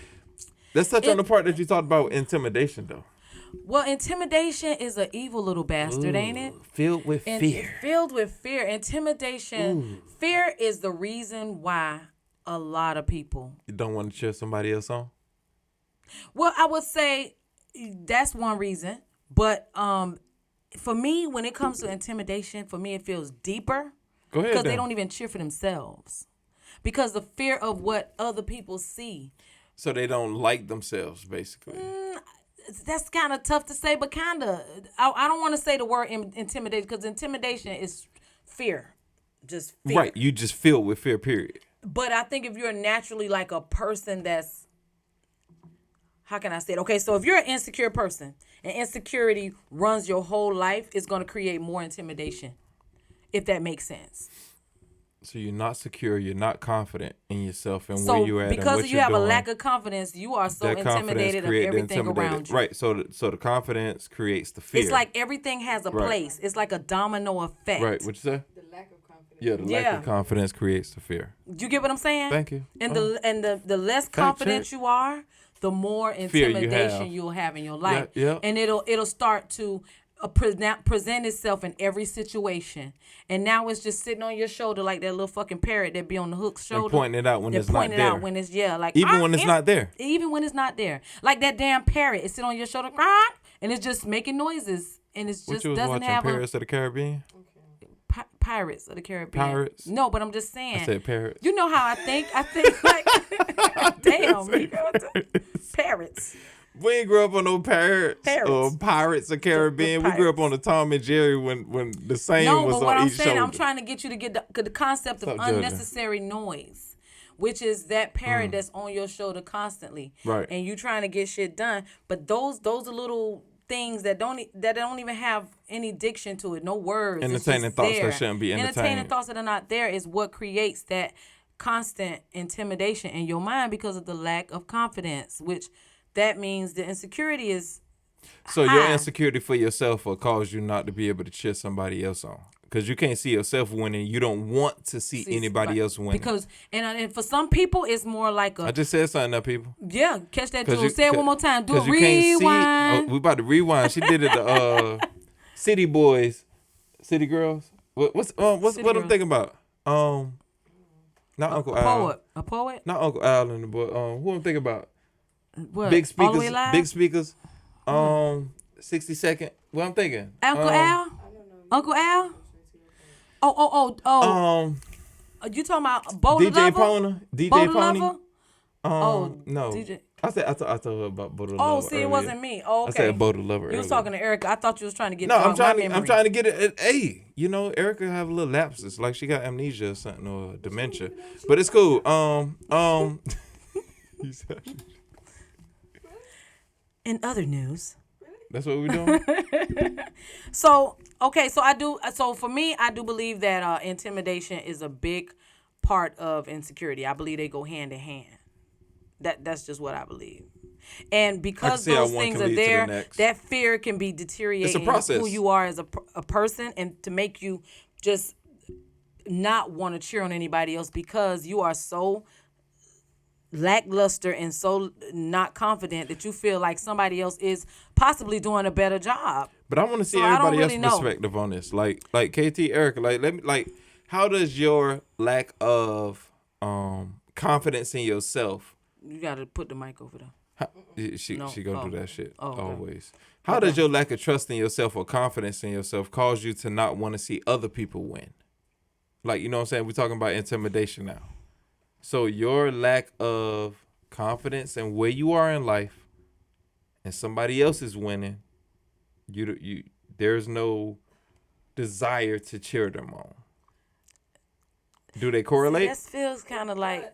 Let's touch on the part that you talked about intimidation, though. Well, intimidation is an evil little bastard, ain't it? Filled with fear. Filled with fear. Intimidation. Fear is the reason why a lot of people. You don't want to cheer somebody else on? Well, I would say that's one reason. But for me, when it comes to intimidation, for me, it feels deeper. Go ahead. Because they don't even cheer for themselves. Because the fear of what other people see. So they don't like themselves, basically. That's kind of tough to say, but kind of. I don't want to say the word intimidation because intimidation is fear. Just fear. Right. You just filled with fear, period. But I think if you're naturally like a person that's, how can I say it? Okay, so if you're an insecure person and insecurity runs your whole life, it's going to create more intimidation, if that makes sense. So you're not secure, you're not confident in yourself and So where you're at and what you're doing. because you have a lack of confidence, you are so intimidated of everything around you. Right, so the confidence creates the fear. It's like everything has a place. It's like a domino effect. Right, what you say? The lack of confidence. Yeah, the lack of confidence creates the fear. You get what I'm saying? Thank you. And the less confident you are, the more intimidation you'll have in your life. Yeah. And it'll start to present itself in every situation. And now it's just sitting on your shoulder like that little fucking parrot that be on the hook's shoulder. And pointing it out when it's not there. Pointing it out when it's, like. Even when it's not there. Even when it's not there. Like that damn parrot. It's sitting on your shoulder, and it's just making noises. And it's just doesn't have Pirates of the Caribbean? Pirates of the Caribbean. Pirates? No, but I'm just saying. I said parrots. You know how I think? I think like, damn, parrots. We ain't grew up on no parrots or Pirates of Caribbean. We grew up on the Tom and Jerry when the same was but what on I'm each saying, shoulder. I'm trying to get you to get the concept of unnecessary noise, which is that parrot that's on your shoulder constantly. Right. And you trying to get shit done. But those are little things that don't even have any diction to it, no words. Entertaining thoughts that shouldn't be entertained. Entertaining thoughts that are not there is what creates that constant intimidation in your mind because of the lack of confidence, which that means the insecurity is So high. your insecurity for yourself will cause you not to be able to cheer somebody else on. Because you can't see yourself winning. You don't want to see anybody else winning. Because and for some people, it's more like I just said something up, people. Yeah, catch that, Jules. Say it one more time. Do it. You can't Rewind. see. We about to rewind. She did it. City Boys, City Girls. What I'm thinking about? Not Uncle Al. A poet. Not Uncle Al and the boy. Who I'm thinking about? What? Big speakers. All the way live? Big speakers. 60 second. What I'm thinking? Uncle Al. Uncle Al. Oh. You talking about Boulder DJ Lover? Pona? DJ Boulder Pony? Lover? No. DJ. I told her about Boulder Oh, Lover. see, earlier. it wasn't me. Oh, okay. I said Boulder Lover. You was earlier. talking to Erica. I thought you was trying to get. No, I'm my memory. trying to get it. Hey, Erica have a little lapses, like she got amnesia or something or dementia, but it's cool. In other news. That's what we're doing. So I do. So for me, I do believe that intimidation is a big part of insecurity. I believe they go hand in hand. That's just what I believe. And because those things are there, that fear can be deteriorating who you are as a person, and to make you just not want to cheer on anybody else because you are so lackluster and so not confident that you feel like somebody else is possibly doing a better job. But I want to see everybody else's perspective on this. Like KT, Erica, how does your lack of confidence in yourself? You got to put the mic over there. She gonna do that shit always. Okay. How does your lack of trust in yourself or confidence in yourself cause you to not want to see other people win? Like, you know what I'm saying? We're talking about intimidation now. So your lack of confidence in where you are in life, and somebody else is winning, you there's no desire to cheer them on. Do they correlate? That feels kind of like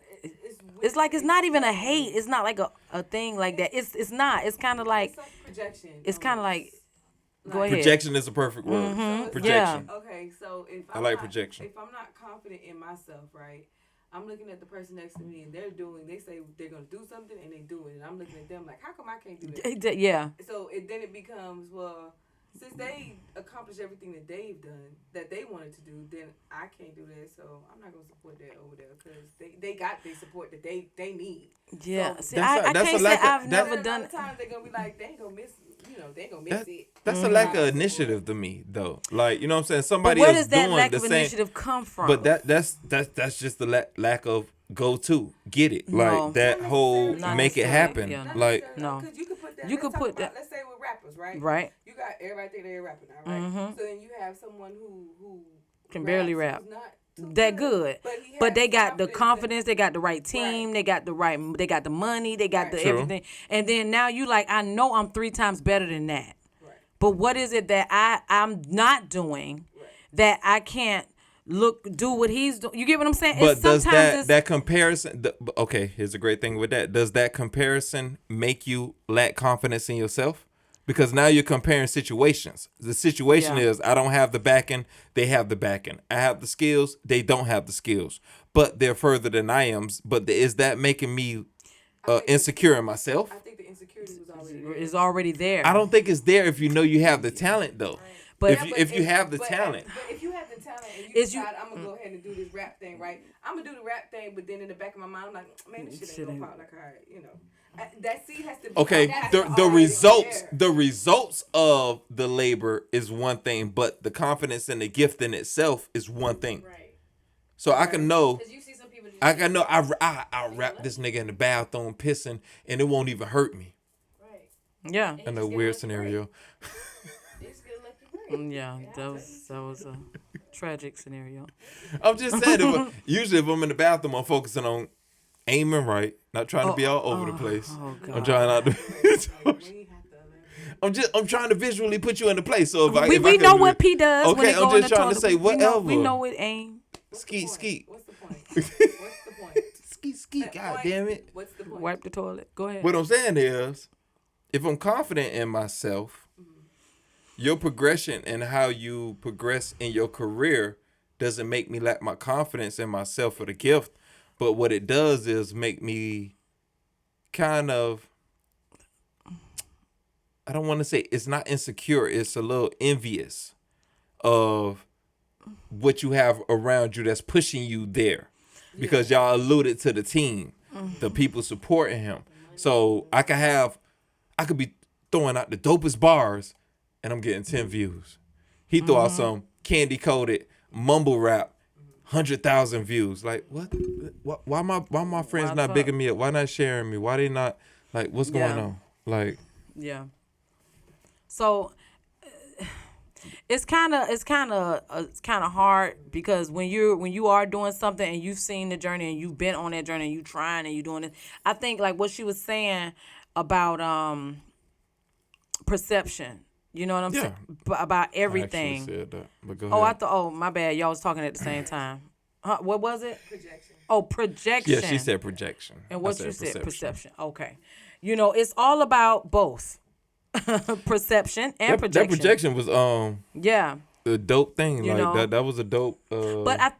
it's like it's not even a hate. It's not like a thing like that. It's not. It's kind of like It's projection. it's kind of like. Go ahead. Projection is a perfect word. Projection. Yeah. Okay, so if I like projection. If I'm not confident in myself, right, I'm looking at the person next to me and they say they're gonna do something and they do it, and I'm looking at them like, how come I can't do that? Yeah. So then it becomes, well, since they accomplished everything that they've done that they wanted to do, then I can't do that. So I'm not gonna support that over there because they got the support that they need. Yeah. So, See, I can't say I've never done. Times they're gonna be like, they ain't gonna miss. They ain't gonna miss it. That's a lack of initiative to me, though. Like, you know what I'm saying? Somebody But where else does that doing lack the of same. initiative come from? But that's just the lack of go to get it. No. Like that whole Not make it necessarily, happen. yeah. Like No. Because you could put that. You could put that- Let's say with rappers, right? Right. You got everybody think they're a rapper now, right? So then you have someone who Can barely raps rap. who's not too That good. he But has they got the that- confidence, they got the right team, Right. they got the money, they got the True. everything. And then now you like, I know I'm 3 times better than that. Right. But what is it that I'm not doing that I can't do what he's doing? You get what I'm saying? but It's does sometimes that comparison okay, here's a great thing with that. Does that comparison make you lack confidence in yourself? Because now you're comparing situations. The situation Yeah. is I don't have the backing, they have the backing. I have the skills, they don't have the skills. But they're further than I am. But is that making me insecure in myself? I think the insecurity was already there. is already there. I don't think it's there if you know you have the talent, though. But if you have the talent. But if you have the talent and you Is you- decide I'm gonna go ahead and do this rap thing, right? I'm gonna do the rap thing, but then in the back of my mind, I'm like, man, this shit ain't gonna pop like alright, That seed has to be Okay, that has the to already results be there. the results of the labor is one thing, but the confidence and the gift in itself is one thing. Right. So I can know Because you see some people. I can know I rap this nigga in the bathroom pissing and it won't even hurt me. Right. Yeah. In a weird scenario. They just get a lucky break. Yeah, that was a tragic scenario. I'm just saying usually if I'm in the bathroom I'm focusing on aiming right, not trying to be all over the place. God. I'm trying not to I'm trying to visually put you in the place. So if We I know can, what P does. Okay, when they I'm go in just the trying to toilet. say whatever. We know it ain't. Skeet. What's the point? What's the point? Skeet. God damn it. What's the point? Wipe the toilet. Go ahead. What I'm saying is, if I'm confident in myself, your progression and how you progress in your career doesn't make me lack my confidence in myself or the gift. But what it does is make me kind of, I don't want to say it's not insecure. It's a little envious of what you have around you that's pushing you there. Because y'all alluded to the team, the people supporting him. So I could be throwing out the dopest bars and I'm getting 10 views. He threw out some candy coated mumble rap, 100,000 views. Like what? Why my friends not bigging me up? Why not sharing me? Why they not like what's going on? Like Yeah. So it's kind of hard because when you are doing something and you've seen the journey and you've been on that journey and you trying and you doing it. I think like what she was saying about perception. You know what I'm saying? About everything. I actually said that, but go Oh, ahead. my bad. Y'all was talking at the same time. What was it? Projection. Oh, projection. Yeah, she said projection. And what you said, perception. Okay. It's all about both perception and projection. That projection was Yeah. a dope thing. You Like know? that was a dope But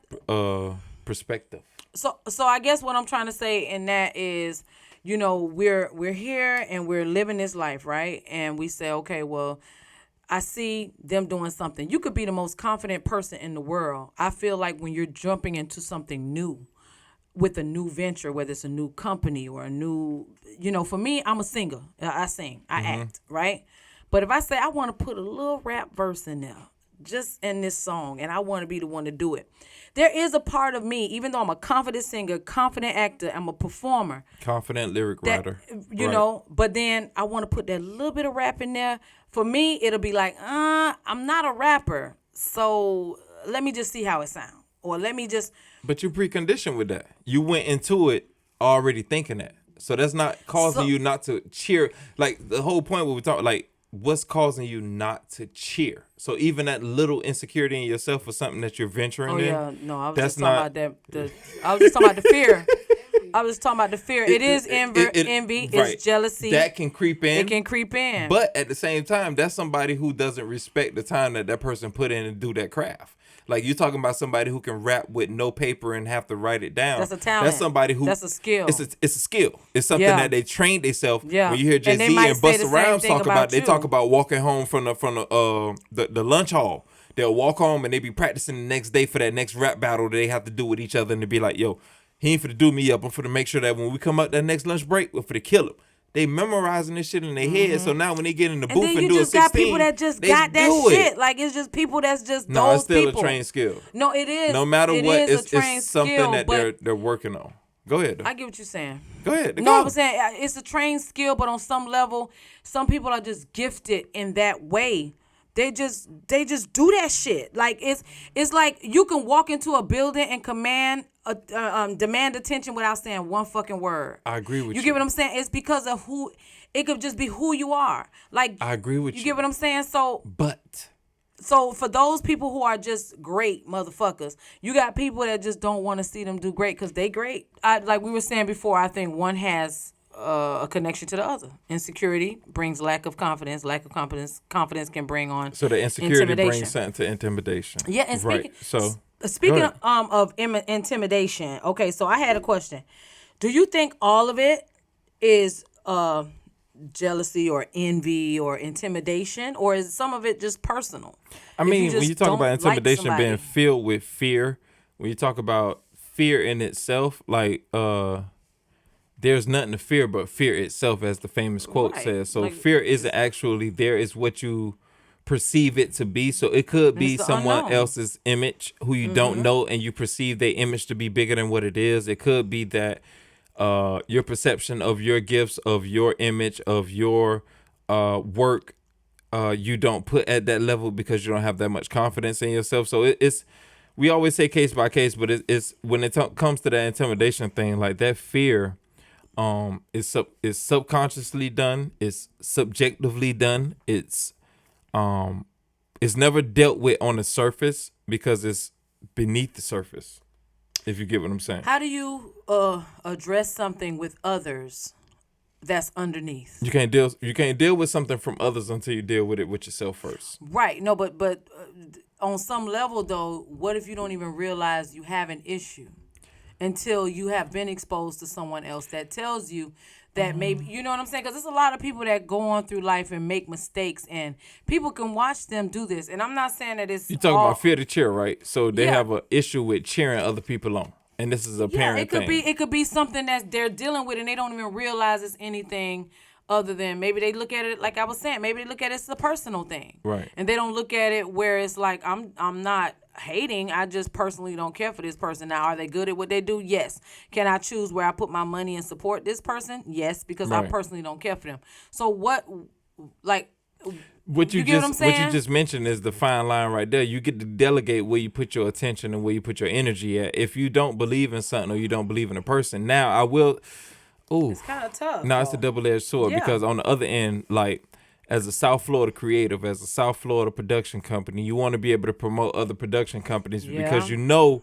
perspective. So I guess what I'm trying to say in that is, we're here and we're living this life, right? And we say, okay, well, I see them doing something. You could be the most confident person in the world. I feel like when you're jumping into something new with a new venture, whether it's a new company or a new, for me, I'm a singer. I sing, I act, right? But if I say I want to put a little rap verse in there, just in this song, and I want to be the one to do it, there is a part of me, even though I'm a confident singer, confident actor, I'm a performer. Confident lyric writer. But then I want to put that little bit of rap in there. For me, it'll be like, I'm not a rapper, so let me just see how it sounds. Or let me just But you preconditioned with that. You went into it already thinking that. So that's not causing you not to cheer. Like the whole point when we talk, like what's causing you not to cheer? So even that little insecurity in yourself for something that you're venturing in. Oh yeah, no, I was just talking about that. I was just talking about the fear. I was talking about the fear. It is envy. Right. It's jealousy. That can creep in. It can creep in. But at the same time, that's somebody who doesn't respect the time that person put in and do that craft. Like you talking about somebody who can rap with no paper and have to write it down. That's a talent. That's somebody who. That's a skill. It's a skill. It's something that they trained themselves. Yeah. When you hear Jay Z and Busta Rhymes talk about, they talk about walking home from the lunch hall. They'll walk home and they be practicing the next day for that next rap battle that they have to do with each other, and to be like, yo, he ain't finna do me up. I'm finna make sure that when we come up that next lunch break, we're finna kill him. They memorizing this shit in their head, so now when they get in the booth and do a 16, just got people that just got that shit. Like it's just people that's just those people. No, it's still a trained skill. No, it is. No matter what, it's something skill, that they're working on. Go ahead, though. I get what you're saying. Go ahead. No, I'm saying it's a trained skill, but on some level, some people are just gifted in that way. They just do that shit. Like it's like you can walk into a building and demand attention without saying one fucking word. I agree with you. You get what I'm saying? It's because of who. It could just be who you are. Like I agree with you. You get what I'm saying? So for those people who are just great motherfuckers, you got people that just don't want to see them do great because they great. Like we were saying before, I think one has a connection to the other. Insecurity brings lack of confidence. Lack of confidence can bring on so the insecurity brings something to intimidation. Yeah, and speaking of intimidation, okay, so I had a question. Do you think all of it is jealousy or envy or intimidation, or is some of it just personal? I mean, when you talk about intimidation being filled with fear, when you talk about fear in itself, like there's nothing to fear but fear itself, as the famous quote says. So fear isn't actually there, it's what you perceive it to be. So it could be someone else's image who you don't know, and you perceive their image to be bigger than what it is. It could be that your perception of your gifts, of your image, of your work, you don't put at that level because you don't have that much confidence in yourself. So it's we always say case by case, but it's when it comes to that intimidation thing, like that fear is subconsciously done, it's subjectively done, it's never dealt with on the surface because it's beneath the surface. If you get what I'm saying. How do you address something with others that's underneath? You can't deal with something from others until you deal with it with yourself first. Right. No, but on some level though, what if you don't even realize you have an issue until you have been exposed to someone else that tells you that maybe, you know what I'm saying? Because there's a lot of people that go on through life and make mistakes, and people can watch them do this. And I'm not saying that it's you talking about fear to cheer, right? So they have an issue with cheering other people on, and this is a parent thing. It could be something that they're dealing with, and they don't even realize it's anything other than maybe they look at it like I was saying. Maybe they look at it as a personal thing, right? And they don't look at it where it's like I'm not hating. I just personally don't care for this person. Now, are they good at what they do? Yes. Can I choose where I put my money and support this person? Yes, because I personally don't care for them. So what you just mentioned is the fine line right there. You get to delegate where you put your attention and where you put your energy at. If you don't believe in something or you don't believe in a person, now I will. Ooh, it's kind of tough. No, it's a double-edged sword because on the other end, like, as a South Florida creative, as a South Florida production company, you want to be able to promote other production companies because you know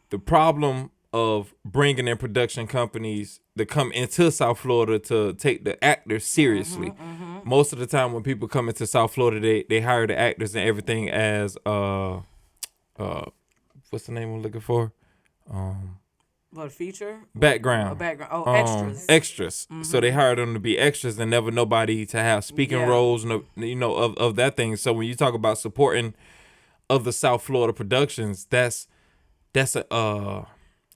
the problem of bringing in production companies that come into South Florida to take the actors seriously. Most of the time when people come into South Florida, they hire the actors and everything as what's the name I'm looking for? What, feature? Background. Oh, extras. Extras. So they hire them to be extras and never nobody to have speaking roles, of that thing. So when you talk about supporting other South Florida productions, that's a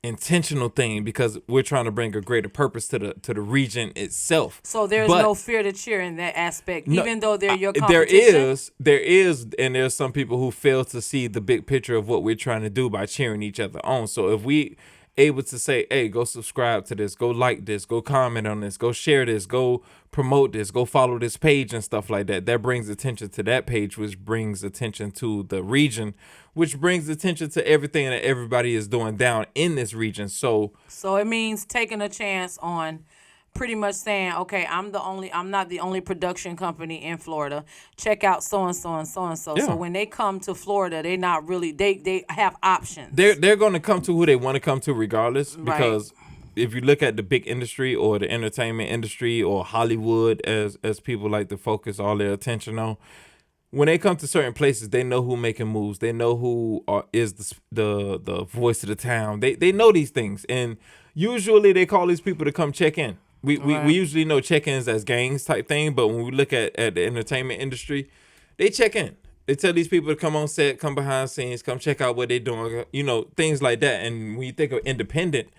intentional thing because we're trying to bring a greater purpose to the region itself. So there's no fear to cheer in that aspect, even though they're your competition? There is, and there's some people who fail to see the big picture of what we're trying to do by cheering each other on. So if we able to say, hey, go subscribe to this, go like this, go comment on this, go share this, go promote this, go follow this page and stuff like that. That brings attention to that page, which brings attention to the region, which brings attention to everything that everybody is doing down in this region. So it means taking a chance on pretty much saying, okay, I'm not the only production company in Florida. Check out so and so and so and so. Yeah. So when they come to Florida, they not really they have options. They're going to come to who they want to come to regardless, because if you look at the big industry or the entertainment industry or Hollywood, as people like to focus all their attention on, when they come to certain places, they know who making moves. They know who is the voice of the town. They know these things, and usually they call these people to come check in. We usually know check-ins as gangs type thing, but when we look at the entertainment industry, they check in. They tell these people to come on set, come behind scenes, come check out what they're doing, things like that. And when you think of independent,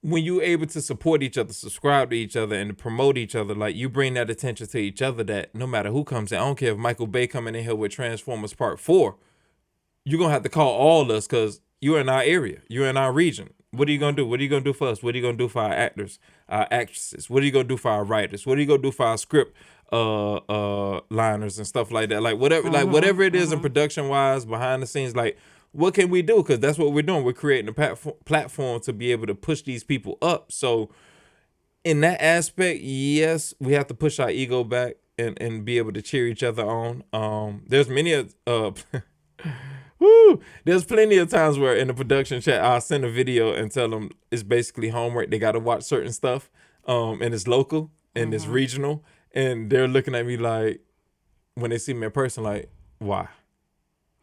when you're able to support each other, subscribe to each other, and promote each other, like you bring that attention to each other, that no matter who comes in, I don't care if Michael Bay coming in here with Transformers Part 4, you're going to have to call all of us because you're in our area. You're in our region. What are you going to do? What are you going to do for us? What are you going to do for our actors, our actresses? What are you going to do for our writers? What are you going to do for our script liners and stuff like that? Like whatever it is in production wise, behind the scenes, like what can we do? Because that's what we're doing. We're creating a platform to be able to push these people up. So in that aspect, yes, we have to push our ego back and be able to cheer each other on. There's many there's plenty of times where in the production chat I'll send a video and tell them it's basically homework. They got to watch certain stuff, and it's local and it's regional, and they're looking at me like, when they see me in person, like, why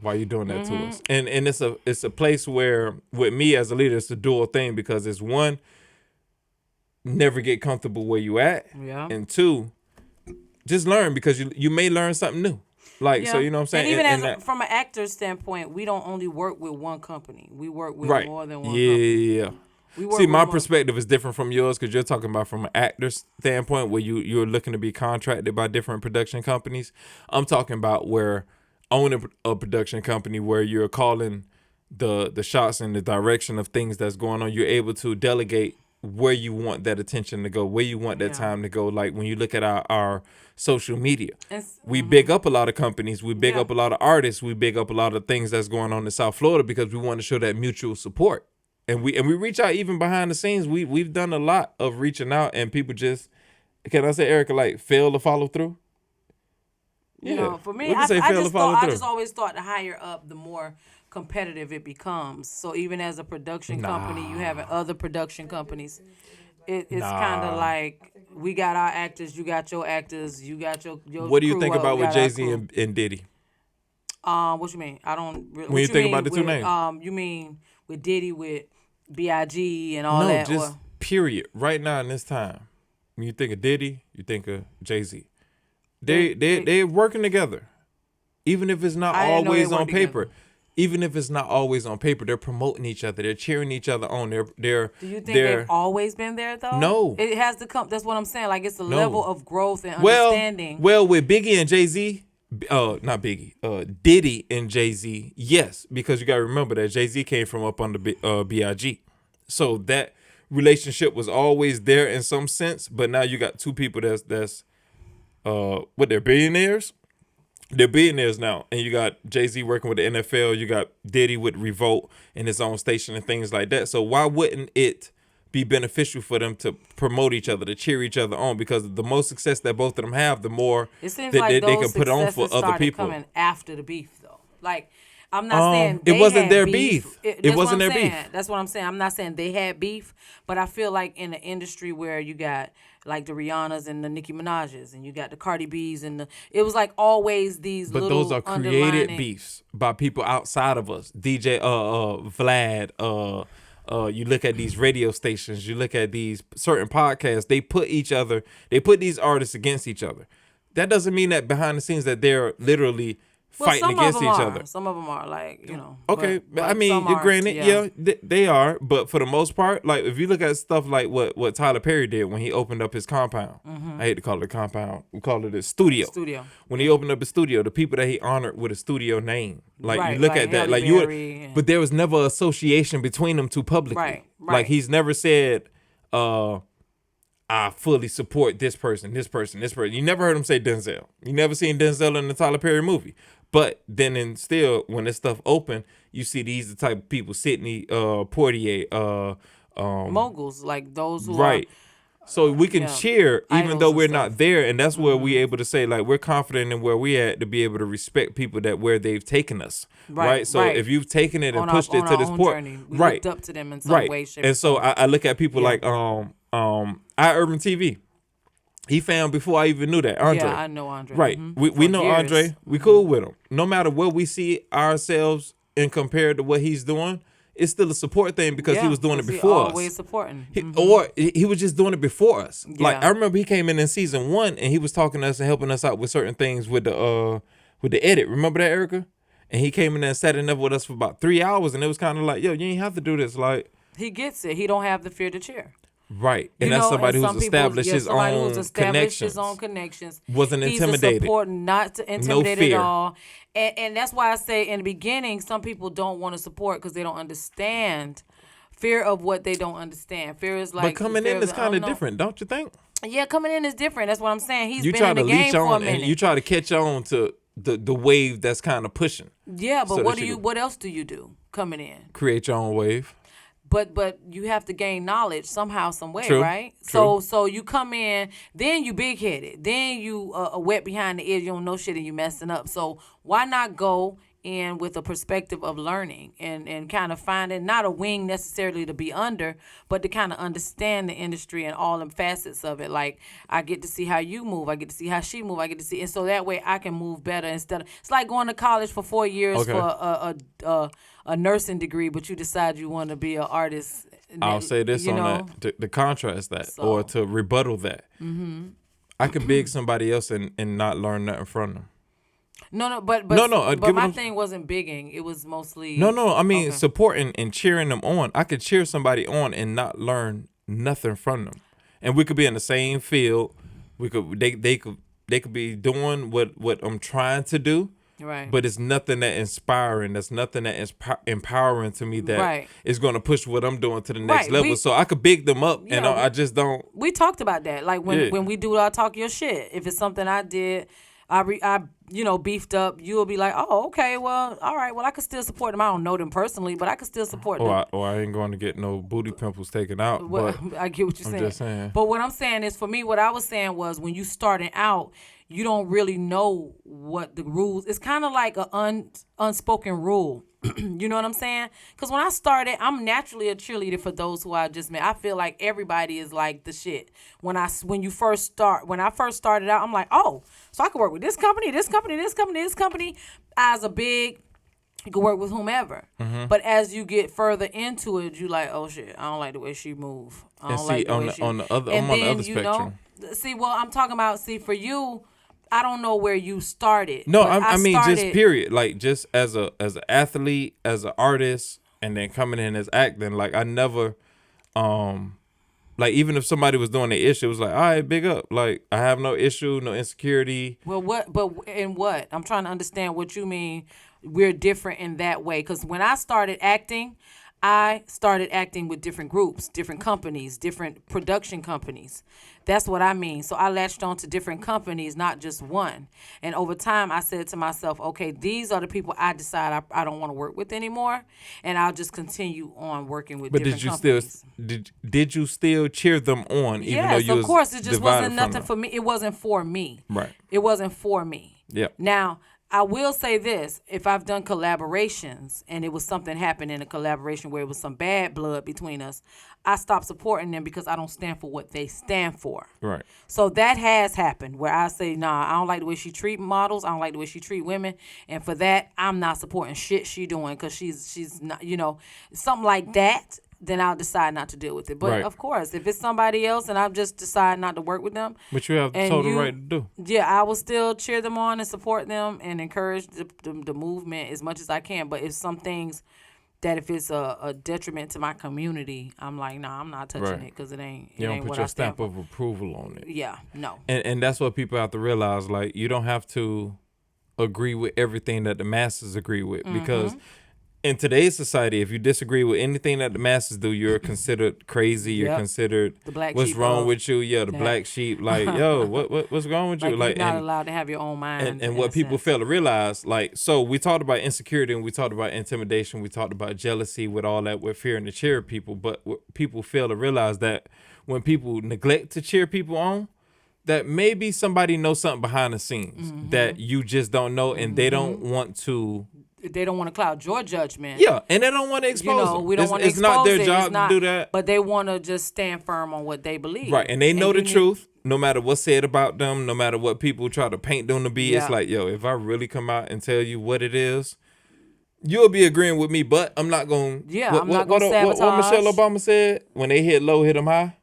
are you doing that to us? And it's a place where with me as a leader, it's a dual thing, because it's one, never get comfortable where you at, and two, just learn, because you may learn something new. Like, so you know what I'm saying? And even from an actor standpoint, we don't only work with one company. We work with more than one company. Yeah. See, my perspective is different from yours, because you're talking about from an actor's standpoint where you're looking to be contracted by different production companies. I'm talking about where owning a production company where you're calling the shots and the direction of things that's going on. You're able to delegate where you want that attention to go, where you want that time to go. Like when you look at our social media, we big up a lot of companies, we big up a lot of artists, we big up a lot of things that's going on in South Florida, because we want to show that mutual support. And we reach out even behind the scenes. We've done a lot of reaching out, and people just, can I say, Erica, like fail to follow through? For me, I just always thought the higher up, the more competitive it becomes. So even as a production company, you have other production companies. It's kind of like, we got our actors, you got your actors, you got your What do you think about with Jay-Z and Diddy? What you mean? I don't really. When you think about the two names, you mean with Diddy, with B.I.G. and all that? No, just period. Right now in this time, when you think of Diddy, you think of Jay-Z. They're working together, even if it's not always on paper. Together. Even if it's not always on paper, they're promoting each other. They're cheering each other on. Do you think they've always been there, though? No. It has to come. That's what I'm saying. Like, it's a level of growth and understanding. Well, with Biggie and Jay-Z, not Biggie, Diddy and Jay-Z, yes. Because you got to remember that Jay-Z came from up under B.I.G. So that relationship was always there in some sense. But now you got two people that's they're billionaires. They're billionaires now, and you got Jay-Z working with the NFL. You got Diddy with Revolt and his own station and things like that. So why wouldn't it be beneficial for them to promote each other, to cheer each other on? Because the more success that both of them have, the more that they can put on for other people. Coming after the beef, though. Like, I'm not saying it wasn't their beef. It wasn't their beef. That's what I'm saying. I'm not saying they had beef, but I feel like in an industry where you got like the Rihannas and the Nicki Minaj's, and you got the Cardi B's, and it was like always these. But those are created beefs by people outside of us. DJ Vlad. You look at these radio stations. You look at these certain podcasts. They put these artists against each other. That doesn't mean that behind the scenes that they're literally fighting against each other. Some of them are like, Okay, but I mean, some aren't, granted, they are, but for the most part, like if you look at stuff like what Tyler Perry did when he opened up his compound, I hate to call it a compound, we call it a studio. When he opened up a studio, the people that he honored with a studio name, like you look at that, like but there was never association between them two publicly. Right. Like he's never said, I fully support this person. You never heard him say Denzel. You never seen Denzel in the Tyler Perry movie. But then still, when this stuff open, you see these the type of people, Sidney Poitier, moguls, like those who right. So we can cheer even though we're not there, and that's where we're able to say like we're confident in where we at to be able to respect people that where they've taken us, right? So if you've taken it and pushed it to this point, we looked up to them in some way, shape, and so I look at people like Urban TV. He found before I even knew that Andre. Yeah, I know Andre. Right, we know years. Andre. We cool with him. No matter what we see ourselves in compared to what he's doing. It's still a support thing because he was doing it before us. Always supporting. Or he was just doing it before us. Yeah. Like I remember he came in season 1 and he was talking to us and helping us out with certain things with the edit. Remember that, Erica? And he came in there and sat in there with us for about 3 hours and it was kind of like, yo, you ain't have to do this. Like he gets it. He don't have the fear to cheer. Right. And that's somebody who's established his own connections. Wasn't intimidated. He's a support, not to intimidate at all. And that's why I say in the beginning, some people don't want to support because they don't understand fear of what they don't understand. Fear is like. But coming in is kind of different, don't you think? Yeah, coming in is different. That's what I'm saying. He's been in the game for a minute. And you try to catch on to the wave that's kind of pushing. Yeah, but what else do you do coming in? Create your own wave. But you have to gain knowledge somehow, some way, True. right? True. So you come in, then you big headed, then you wet behind the ears, you don't know shit and you messing up. So why not go in with a perspective of learning and kind of finding not a wing necessarily to be under, but to kind of understand the industry and all the facets of it. Like I get to see how you move, I get to see how she move, I get to see, and so that way I can move better instead of it's like going to college for 4 years for a nursing degree, but you decide you want to be an artist. I'll say this on that to contrast that or to rebuttal that. I could big somebody else and not learn nothing from them. But my thing wasn't bigging. It was mostly I mean supporting and cheering them on. I could cheer somebody on and not learn nothing from them, and we could be in the same field. We could they could be doing what I'm trying to do. Right. But it's nothing that inspiring. That's nothing that is empowering to me that is going to push what I'm doing to the next level. So I could big them up, and I just don't. We talked about that. Like when we do our talk your shit. If it's something I did, I beefed up, you'll be like, oh, okay, well, all right, well, I could still support them. I don't know them personally, but I could still support them. I ain't going to get no booty pimples taken out. But I get what you're saying. Just saying. But what I'm saying is, for me, what I was saying was when you starting out, you don't really know what the rules. It's kind of like an unspoken rule. You know what I'm saying? Because when I started, I'm naturally a cheerleader for those who I just met. I feel like everybody is like the shit. When I first started out, I'm like, oh, so I can work with this company, this company, this company, this company. As a big, you can work with whomever. Mm-hmm. But as you get further into it, you like, oh shit, I don't like the way she move. I don't like the way she. I'm on the other spectrum. I'm talking about. For you. I don't know where you started. No, I mean just period. Like just as an athlete, as an artist, and then coming in as acting. Like I never, like even if somebody was doing the issue, it was like, all right, big up. Like I have no issue, no insecurity. Well, what? I'm trying to understand what you mean. We're different in that way. Because when I started acting with different groups, different companies, different production companies. That's what I mean. So I latched on to different companies, not just one. And over time, I said to myself, okay, these are the people I decide I don't want to work with anymore, and I'll just continue on working with different companies. Did you still cheer them on? Even though you of course. It just wasn't nothing for me. It wasn't for me. Right. It wasn't for me. Yeah. Now, I will say this, if I've done collaborations and it was something happened in a collaboration where it was some bad blood between us, I stopped supporting them because I don't stand for what they stand for. Right. So that has happened where I say, nah, I don't like the way she treat models. I don't like the way she treat women. And for that, I'm not supporting shit she doing because she's not, something like that. then I'll decide not to deal with it. But Right. of course, if it's somebody else and I've just decided not to work with them, But you have the and total right to do. yeah, I will still cheer them on and support them and encourage the movement as much as I can. But if some things that if it's a detriment to my community, I'm like, nah, I'm not touching it because it ain't. You don't ain't put what your I stand stamp for. of approval on it. Yeah, no. And that's what people have to realize. Like, you don't have to agree with everything that the masses agree with, because in today's society, if you disagree with anything that the masses do, you're considered crazy. You're considered The black what's sheep wrong of with you? Yeah, the that. black sheep. Like, yo, what's wrong with you? Like, you're not and, allowed to have your own mind. and in what a people sense. fail to realize, like, so we talked about insecurity and we talked about intimidation. We talked about jealousy with all that, with fearing to cheer people. But what people fail to realize that when people neglect to cheer people on, that maybe somebody knows something behind the scenes that you just don't know, and they don't want to. They don't want to cloud your judgment. Yeah, and they don't want to expose them. We don't want to It's expose not their it. job It's not, to do that. But they want to just stand firm on what they believe. Right, and they know the you need- truth, no matter what's said about them, no matter what people try to paint them to be. It's Yeah. like, yo, if I really come out and tell you what it is, you'll be agreeing with me, but I'm not going to. Yeah, I'm not gonna What sabotage. Michelle Obama said, when they hit low, hit them high.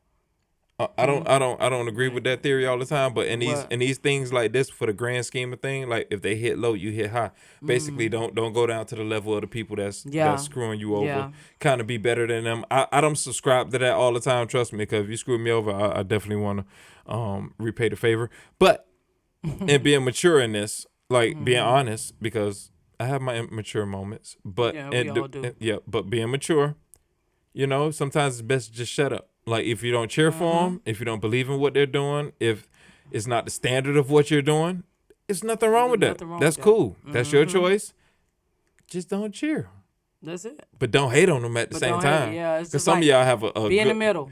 I don't agree with that theory all the time, but in these things like this, for the grand scheme of thing, like if they hit low, you hit high. Basically, don't go down to the level of the people that's screwing you over. Yeah. Kind of be better than them. I don't subscribe to that all the time. Trust me, because if you screw me over, I definitely want to repay the favor. But and being mature in this, like being honest, because I have my immature moments. But we all do. But being mature, sometimes it's best to just shut up. Like, if you don't cheer for them, if you don't believe in what they're doing, if it's not the standard of what you're doing, it's nothing wrong with that. That's cool. That's your choice. Just don't cheer. That's it. But don't hate on them at the same time. Yeah, it's because just some like, of y'all have a be in the good- middle.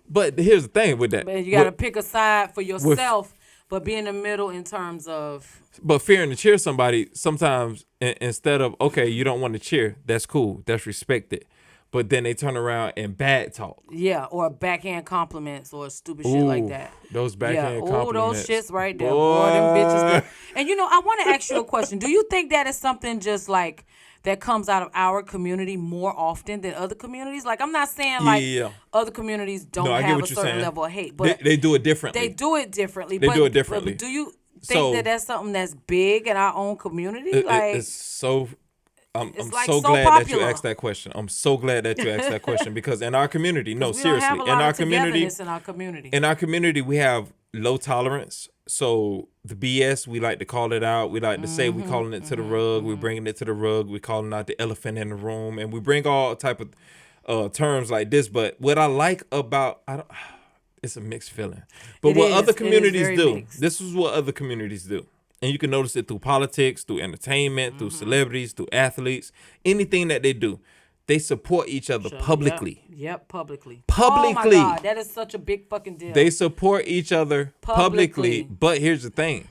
But here's the thing with that. But you got to pick a side for yourself, but be in the middle in terms of. But fearing to cheer somebody, sometimes instead of, okay, you don't want to cheer, that's cool, that's respected. But then they turn around and bad talk. Yeah, or backhand compliments or stupid shit like that. Those backhand those compliments. shits right there. Boy. Boy, them bitches. And I want to ask you a question. Do you think that is something just like that comes out of our community more often than other communities? Like, I'm not saying like other communities don't I get have a what you're certain saying. level of hate, but They do it differently. They do it differently. They do it differently. But do you think that that's something that's big in our own community? It's so. I'm like so so glad popular. that you asked that question. I'm so glad that you asked that question, because in our community, no, we seriously, don't have a lot of togetherness in our community. We have low tolerance. So the BS, we like to call it out. We like to say we calling it to the rug. We're bringing it to the rug. We calling out the elephant in the room, and we bring all type of terms like this. But what I like about it's a mixed feeling. But what other communities do, mixed. this is what other communities do. And you can notice it through politics, through entertainment, through celebrities, through athletes, anything that they do. They support each other publicly. Yep, publicly. Publicly. Oh my God, that is such a big fucking deal. They support each other publicly. Publicly. But here's the thing.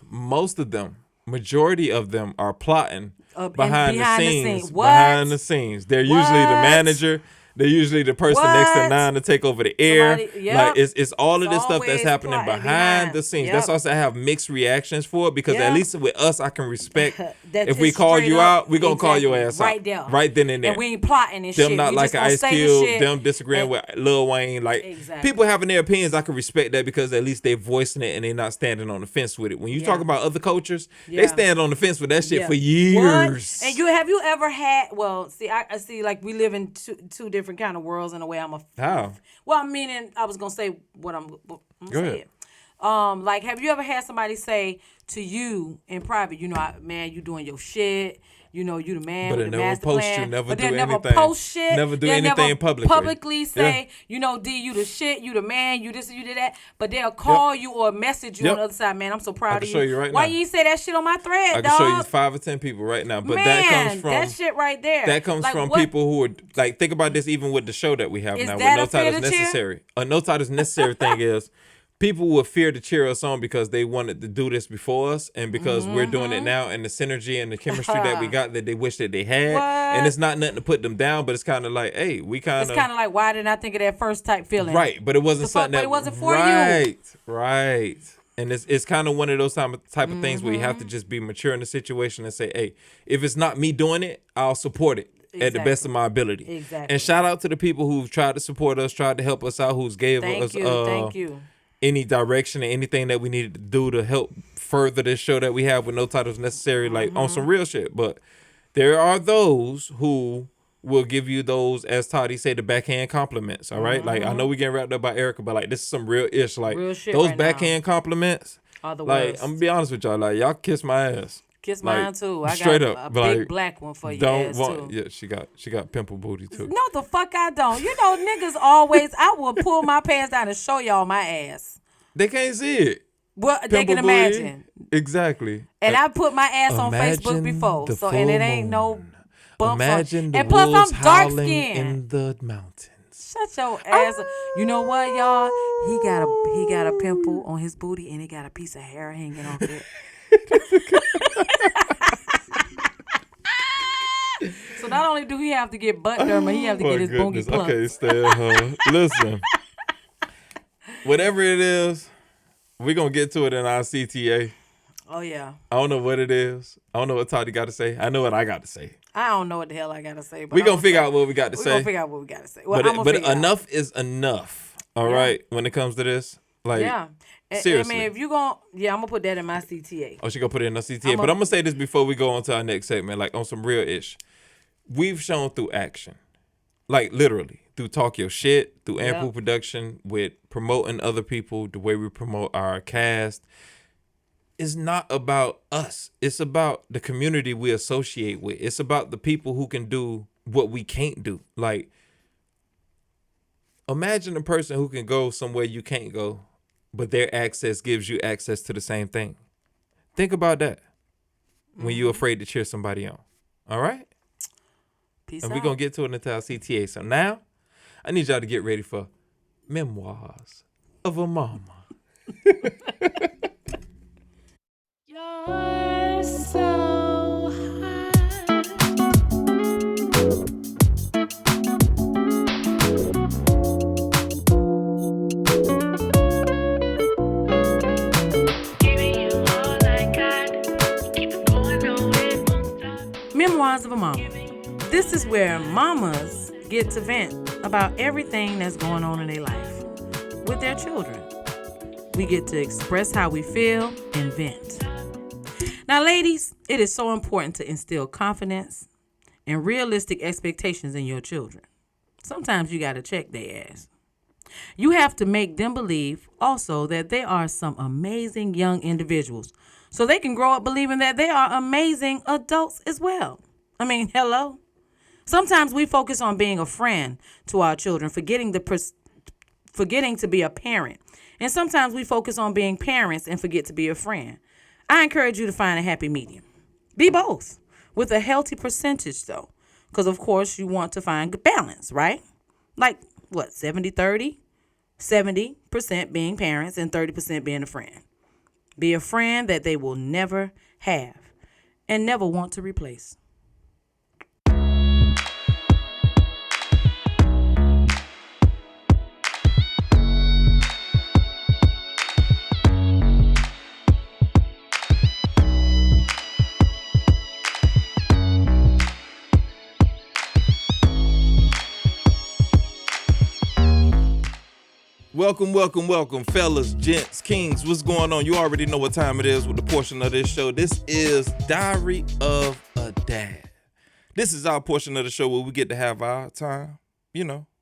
Most of them, majority of them are plotting behind the scenes. What? Behind the scenes. They're usually the manager. They're usually the person next to Nine to take over the air. Like it's all of this stuff that's happening behind the scenes. That's also I have mixed reactions for it, because at least with us, I can respect if we call you out, we're gonna call your ass right out. there. Right then and there. And we ain't plotting and them shit. not We like just gonna Ice say the Cube, shit. them disagreeing with Lil Wayne. Like people having their opinions, I can respect that, because at least they voicing it and they're not standing on the fence with it. When you talk about other cultures, they stand on the fence with that shit for years. What? And have you ever had? Well, see, I see. Like, we live in two different kind of worlds in a way. How? Well, I mean, I was gonna say what I'm Go saying. ahead. Like, have you ever had somebody say to you in private, man, you doing your shit. You the man But with it the never master post plan. you, never but do they'll never anything. post shit. Never do They'll anything never publicly. publicly say, D, you the shit, you the man, you this, you did that. But they'll call you or message you on the other side, man, I'm so proud of you. I can show you right Why now. you ain't say that shit on my thread, I dog? can show you 5 or 10 people right now. But Man, that comes from that shit right there. That comes Like, from what- people who are like, think about this, even with the show that we have Is now, that with a No fear Titles to cheer? Necessary. A No Titles Necessary thing is people would fear to cheer us on because they wanted to do this before us, and because we're doing it now, and the synergy and the chemistry that we got that they wish that they had. What? And it's not nothing to put them down, but it's kind of like, hey, we kind It's of kind of like, why didn't I think of that first type feeling? right, but it wasn't The fuck, something but that it wasn't for you. right. And it's kind of one of those type of things where you have to just be mature in the situation and say, hey, if it's not me doing it, I'll support it. at the best of my ability. Exactly. And shout out to the people who've tried to support us, tried to help us out, who's gave us Thank you. any direction and anything that we needed to do to help further this show that we have with no titles necessary, like on some real shit. But there are those who will give you those, as Toddi say, the backhand compliments. All right, like I know we getting wrapped up by Erica, but like this is some real ish. Like real shit those right backhand compliments. Are the like worst. I'm gonna be honest with y'all, like y'all kiss my ass. Kiss like, mine too. I straight got up, a big like, black one for you. Too. Yeah, she got pimple booty too. No, the fuck I don't. You know, niggas always. I will pull my pants down and show y'all my ass. They can't see it. Well, they can imagine. Exactly. And I put my ass on Facebook before, so and it ain't no bumps Imagine on. the And plus, wolves I'm dark howling skinned. in the mountains. Shut your ass up. You know what, y'all? He got a pimple on his booty, and he got a piece of hair hanging off it. So not only do he have to get butt derma, he have to get his boogie plucked. Okay, stay listen. Whatever it is, we're gonna get to it in our CTA. Oh yeah. I don't know what it is. I don't know what Toddi got to say. I know what I got to say. I don't know what the hell I gotta say. But we're gonna figure out what we got to say. We're gonna figure out what we gotta say. Well, but enough is enough. All right, when it comes to this, like seriously. I mean, if you gonna, I'm gonna put that in my CTA. Oh, she gonna put it in her CTA. But I'm gonna say this before we go on to our next segment, like on some real ish. We've shown through action, like literally through Talk Your Shit, through Anpu Production, with promoting other people, the way we promote our cast. It's not about us. It's about the community we associate with. It's about the people who can do what we can't do. Like, imagine a person who can go somewhere you can't go, but their access gives you access to the same thing. Think about that when you're afraid to cheer somebody on. All right? Peace and out. we're going to get to it into our CTA. So now, I need y'all to get ready for Memoirs of a Mama. You're so high. Memoirs of a Mama. This is where mamas get to vent about everything that's going on in their life with their children. We get to express how we feel and vent. Now, ladies, it is so important to instill confidence and realistic expectations in your children. Sometimes you got to check their ass. You have to make them believe also that they are some amazing young individuals so they can grow up believing that they are amazing adults as well. I mean, hello? Sometimes we focus on being a friend to our children, forgetting to be a parent. And sometimes we focus on being parents and forget to be a friend. I encourage you to find a happy medium. Be both, with a healthy percentage though. Because of course you want to find good balance, right? Like what, 70-30? 70% being parents and 30% being a friend. Be a friend that they will never have and never want to replace. Welcome, fellas, gents, kings. What's going on? You already know what time it is with the portion of this show. This is Diary of a Dad. This is our portion of the show where we get to have our time,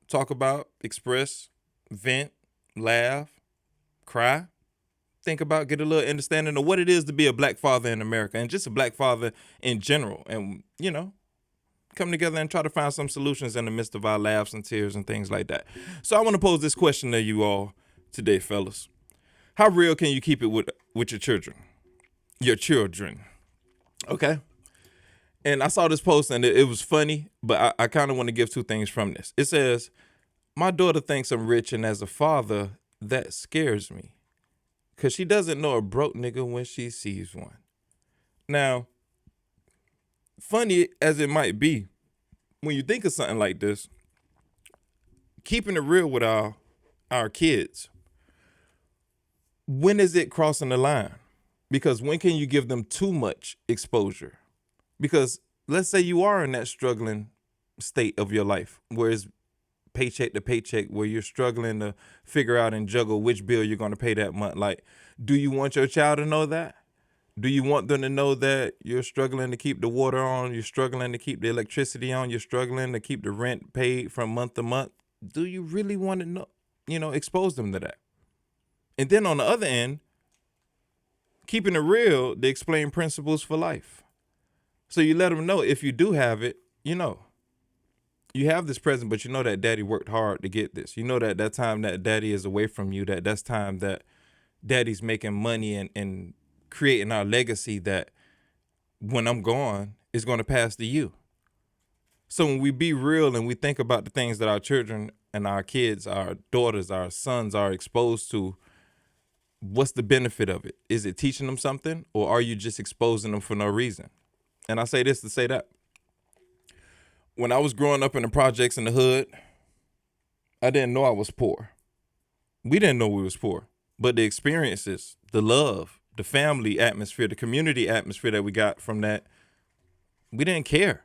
talk about, express, vent, laugh, cry, think about, get a little understanding of what it is to be a black father in America and just a black father in general. And, come together and try to find some solutions in the midst of our laughs and tears and things like that. So I want to pose this question to you all today, fellas. How real can you keep it with your children? Your children. Okay? And I saw this post and it was funny, but I kind of want to give two things from this. It says, my daughter thinks I'm rich, and as a father, that scares me. Because she doesn't know a broke nigga when she sees one. Now, funny as it might be, when you think of something like this, keeping it real with our kids, when is it crossing the line? Because when can you give them too much exposure? Because let's say you are in that struggling state of your life, where it's paycheck to paycheck, where you're struggling to figure out and juggle which bill you're going to pay that month. Like, do you want your child to know that? Do you want them to know that you're struggling to keep the water on, you're struggling to keep the electricity on, you're struggling to keep the rent paid from month to month? Do you really want to know, expose them to that? And then on the other end, keeping it real, they explain principles for life. So you let them know if you do have it, you have this present, but you know that daddy worked hard to get this. You know that time that daddy is away from you, that's time that daddy's making money and creating our legacy that when I'm gone is going to pass to you. So when we be real and we think about the things that our children and our kids, our daughters, our sons are exposed to, what's the benefit of it? Is it teaching them something, or are you just exposing them for no reason? And I say this to say that. When I was growing up in the projects in the hood, I didn't know I was poor. We didn't know we was poor. But the experiences, the love, the family atmosphere, the community atmosphere that we got from that, we didn't care.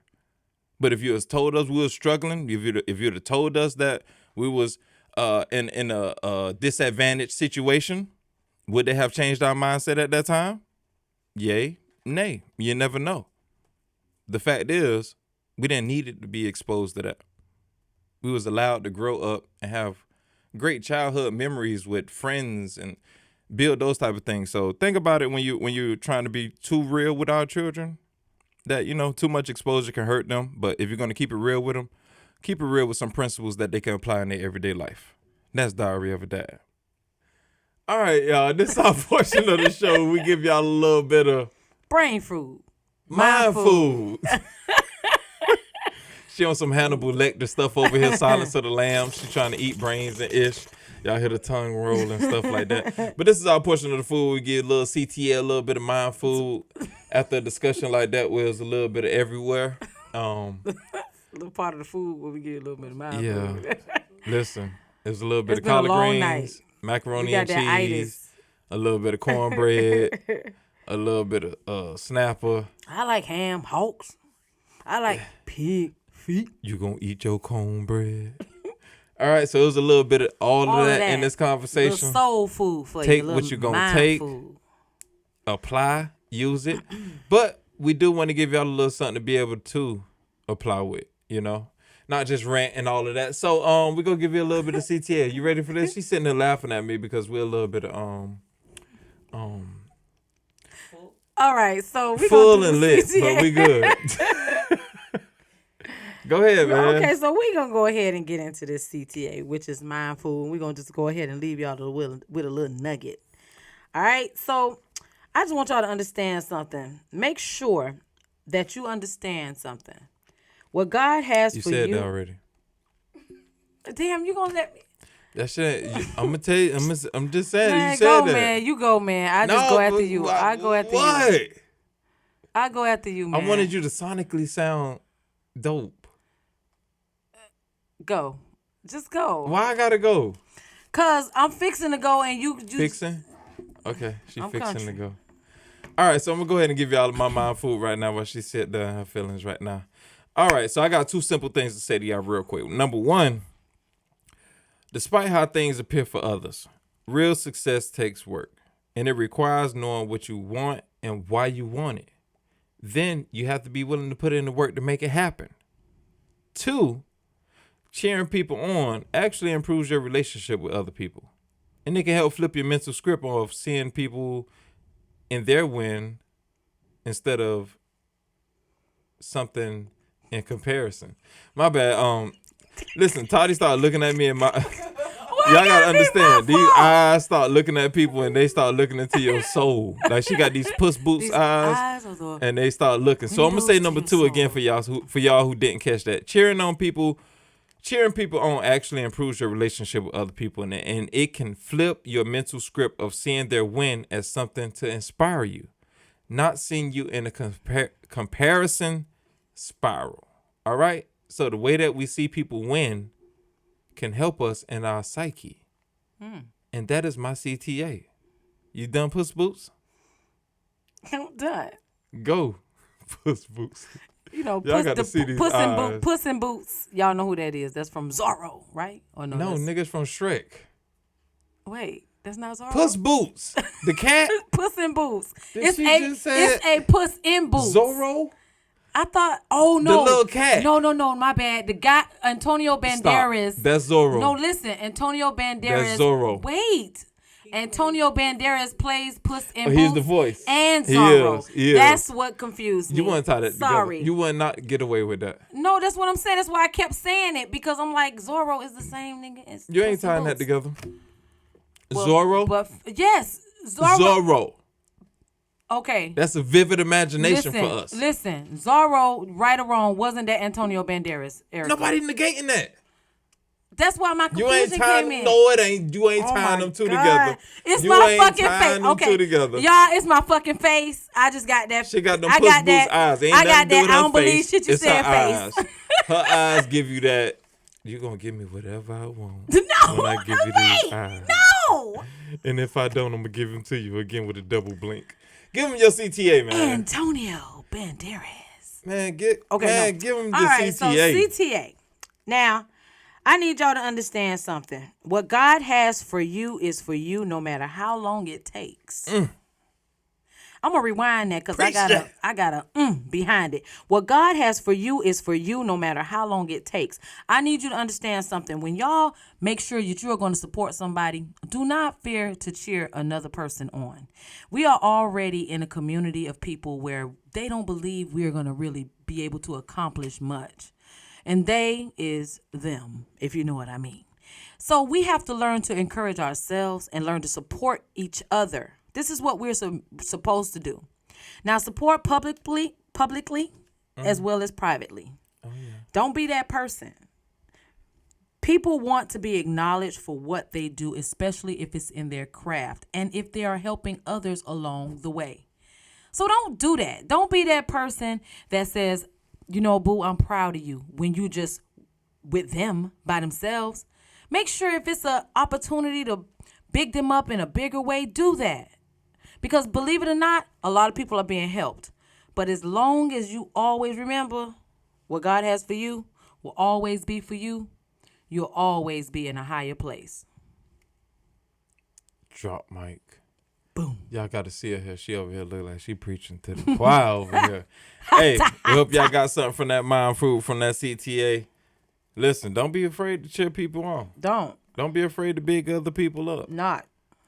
But if you had told us we were struggling, if you'd have told us that we was in a disadvantaged situation, would they have changed our mindset at that time? Yay, nay, you never know. The fact is, we didn't need it to be exposed to that. We was allowed to grow up and have great childhood memories with friends and build those type of things. So think about it when you're trying to be too real with our children, that, too much exposure can hurt them. But if you're going to keep it real with them, keep it real with some principles that they can apply in their everyday life. That's Diary of a Dad. All right, y'all. This is our portion of the show. We give y'all a little bit of brain food. Mind food. She on some Hannibal Lecter stuff over here, Silence of the Lambs. She trying to eat brains and ish. Y'all hear the tongue roll and stuff like that. But this is our portion of the food. We get a little CTL, a little bit of mind food. After a discussion like that, where it's a little bit of everywhere. A little part of the food where we get a little bit of mind food. Yeah. Listen, there's a little bit of collard greens, night. Macaroni and cheese, a little bit of cornbread, a little bit of snapper. I like ham hocks. I like pig feet. You gonna eat your cornbread? All right, so it was a little bit of all of that in this conversation. Little soul food for take you. What you're gonna take, food. Apply, use it. But we do want to give y'all a little something to be able to apply with, not just rant and all of that. So we're gonna give you a little bit of CTA. You ready for this? She's sitting there laughing at me because we're a little bit of All right, so we full gonna and lit, but we good. Go ahead, man. Okay, so we're going to go ahead and get into this CTA, which is mind food. We're going to just go ahead and leave y'all with a little nugget. All right, so I just want y'all to understand something. Make sure that you understand something. What God has for you. You said that already. Damn, you going to let me. That shit, I'm going to tell you, I'm just saying, Man, you said go, that. Man, you go, man. I just go after you. I go after you. What? I go after you, man. I wanted you to sonically sound dope. Go. Just go. Why I gotta go? Cause I'm fixing to go and you fixing? Okay, she's fixing country. to go. All right, so I'm gonna go ahead and give y'all my mind food right now while she sit there in her feelings right now. All right, so I got two simple things to say to y'all real quick. Number one, despite how things appear for others, real success takes work, and it requires knowing what you want and why you want it. Then you have to be willing to put in the work to make it happen. Two, cheering people on actually improves your relationship with other people. And it can help flip your mental script of seeing people in their win instead of something in comparison. My bad. Listen, Toddy started looking at me and my... Y'all gotta understand, these eyes start looking at people and they start looking into your soul. Like she got these Puss Boots eyes and they start looking. So I'm gonna say number two again for y'all who didn't catch that. Cheering people on actually improves your relationship with other people, and it can flip your mental script of seeing their win as something to inspire you, not seeing you in a comparison spiral. All right? So the way that we see people win can help us in our psyche. And that is my CTA. You done, Puss Boots? I'm done. Go, Puss Boots. You know, Y'all got to see these eyes. Puss in Boots. Y'all know who that is. That's from Zorro, right? Or No, niggas from Shrek. Wait, that's not Zorro? Puss Boots. The cat? Puss in Boots. It's a Puss in Boots. Zorro? I thought, oh no. The little cat. No, my bad. The guy, Antonio Banderas. Stop. That's Zorro. No, listen, Antonio Banderas. That's Zorro. Wait. Antonio Banderas plays Puss in Boots. He's the voice. And Zorro. He is. That's what confused me. You wouldn't tie that Sorry. together. You would not get away with that. No, that's what I'm saying. That's why I kept saying it, because I'm like, Zorro is the same nigga as You ain't Puss in tying that Boots. together. Well, Zorro? But yes, Zorro. Zorro. Okay. That's a vivid imagination for us. Listen, Zorro, right or wrong, wasn't that Antonio Banderas, Eric? Nobody negating that. That's why my You ain't confusion tying. came in. No, it ain't. You ain't tying them two together. It's you my ain't fucking tying face. them Okay, two together. y'all, it's my fucking face. I just got that. She got them I Puss got Boots that. eyes. Ain't I nothing got to do that. with I her don't believe face. shit you It's said. her Face. eyes. Her eyes give you that. You gonna give me whatever I want. No, when I give you these eyes. No. And if I don't, I'm gonna give them to you again with a double blink. Give him your CTA, man. Antonio Banderas. Man, Okay, no. give him the All right, CTA. so CTA. Now, I need y'all to understand something. What God has for you is for you, no matter how long it takes. I'm gonna rewind that because I got a behind it. What God has for you is for you, no matter how long it takes. I need you to understand something. When y'all make sure that you are going to support somebody, do not fear to cheer another person on. We are already in a community of people where they don't believe we are going to really be able to accomplish much. And they is them, if you know what I mean. So we have to learn to encourage ourselves and learn to support each other. This is what we're supposed to do. Now, support publicly as well as privately. Oh, yeah. Don't be that person. People want to be acknowledged for what they do, especially if it's in their craft and if they are helping others along the way. So don't do that. Don't be that person that says, you know, boo, I'm proud of you, when you just with them by themselves. Make sure if it's an opportunity to big them up in a bigger way, do that. Because believe it or not, a lot of people are being helped. But as long as you always remember what God has for you will always be for you, you'll always be in a higher place. Drop mic. Boom. Y'all got to see her here. She over here look like she preaching to the choir over here. Hey, we hope y'all got something from that mind fruit, from that CTA. Listen, don't be afraid to cheer people on. Don't be afraid to big other people up. Not.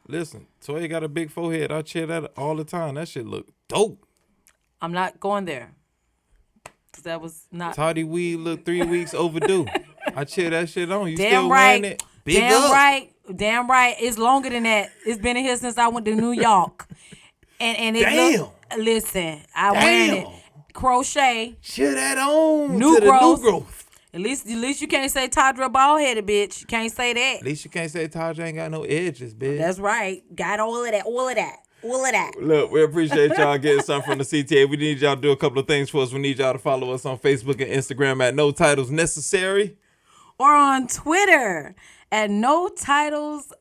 Listen, Toya got a big forehead. I cheer that all the time. That shit look dope. I'm not going there. Cause that was not. Toddy weed look 3 weeks overdue. I cheer that shit on. You Damn still right. wearing it? Big up. Damn right. It's longer than that. It's been in here since I went to New York. And it listen, I wearing it. Crochet. Cheer that on. New to growth. The new growth. At least you can't say Tadra bald headed, bitch. You can't say that. At least you can't say Tadra ain't got no edges, bitch. That's right. Got all of that. Look, we appreciate y'all getting something from the CTA. We need y'all to do a couple of things for us. We need y'all to follow us on Facebook and Instagram at No Titles Necessary. Or on Twitter at No Titles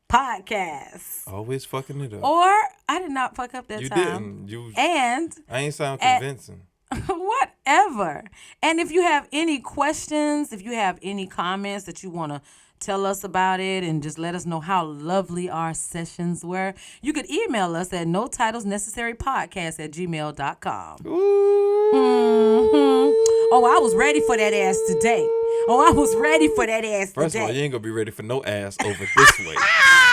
Podcast. Always fucking it up. Or I did not fuck up that time. You didn't. And I ain't sound convincing. Whatever. And if you have any questions, if you have any comments that you want to tell us about it and just let us know how lovely our sessions were, you could email us at notitles.necessarypodcast@gmail.com. Oh, I was ready for that ass today. First of all, you ain't going to be ready for no ass over this way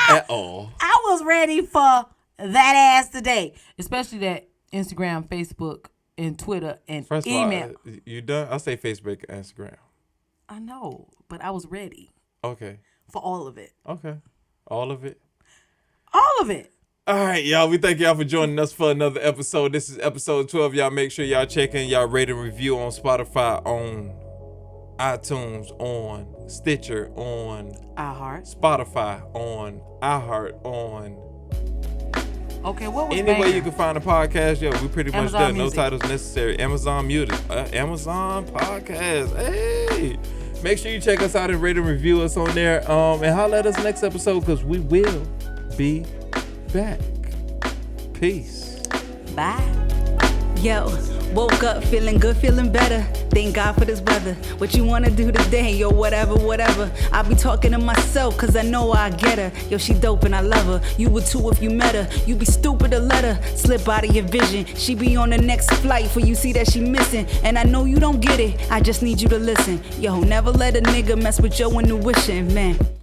at all. I was ready for that ass today. Especially that Instagram, Facebook, and Twitter, and First email. Of all, you done? I say Facebook and Instagram. I know, but I was ready. Okay. For all of it. Okay. All of it? All of it. All right, y'all. We thank y'all for joining us for another episode. This is episode 12. Y'all make sure y'all check in. Y'all rate and review on Spotify, on iTunes, on Stitcher, on iHeart, Spotify, on iHeart, on... Okay, what was anyway you can find a podcast, yo, we pretty much done. No Titles Necessary. Amazon Music, Amazon Podcast. Hey, make sure you check us out and rate and review us on there. And holla at us next episode because we will be back. Peace. Bye. Yo. Woke up feeling good, feeling better. Thank God for this weather. What you wanna do today? Yo, whatever, whatever. I be talking to myself, cause I know I get her. Yo, she dope and I love her. You would too if you met her. You be stupid to let her slip out of your vision. She be on the next flight for you see that she missing. And I know you don't get it, I just need you to listen. Yo, never let a nigga mess with your intuition, man.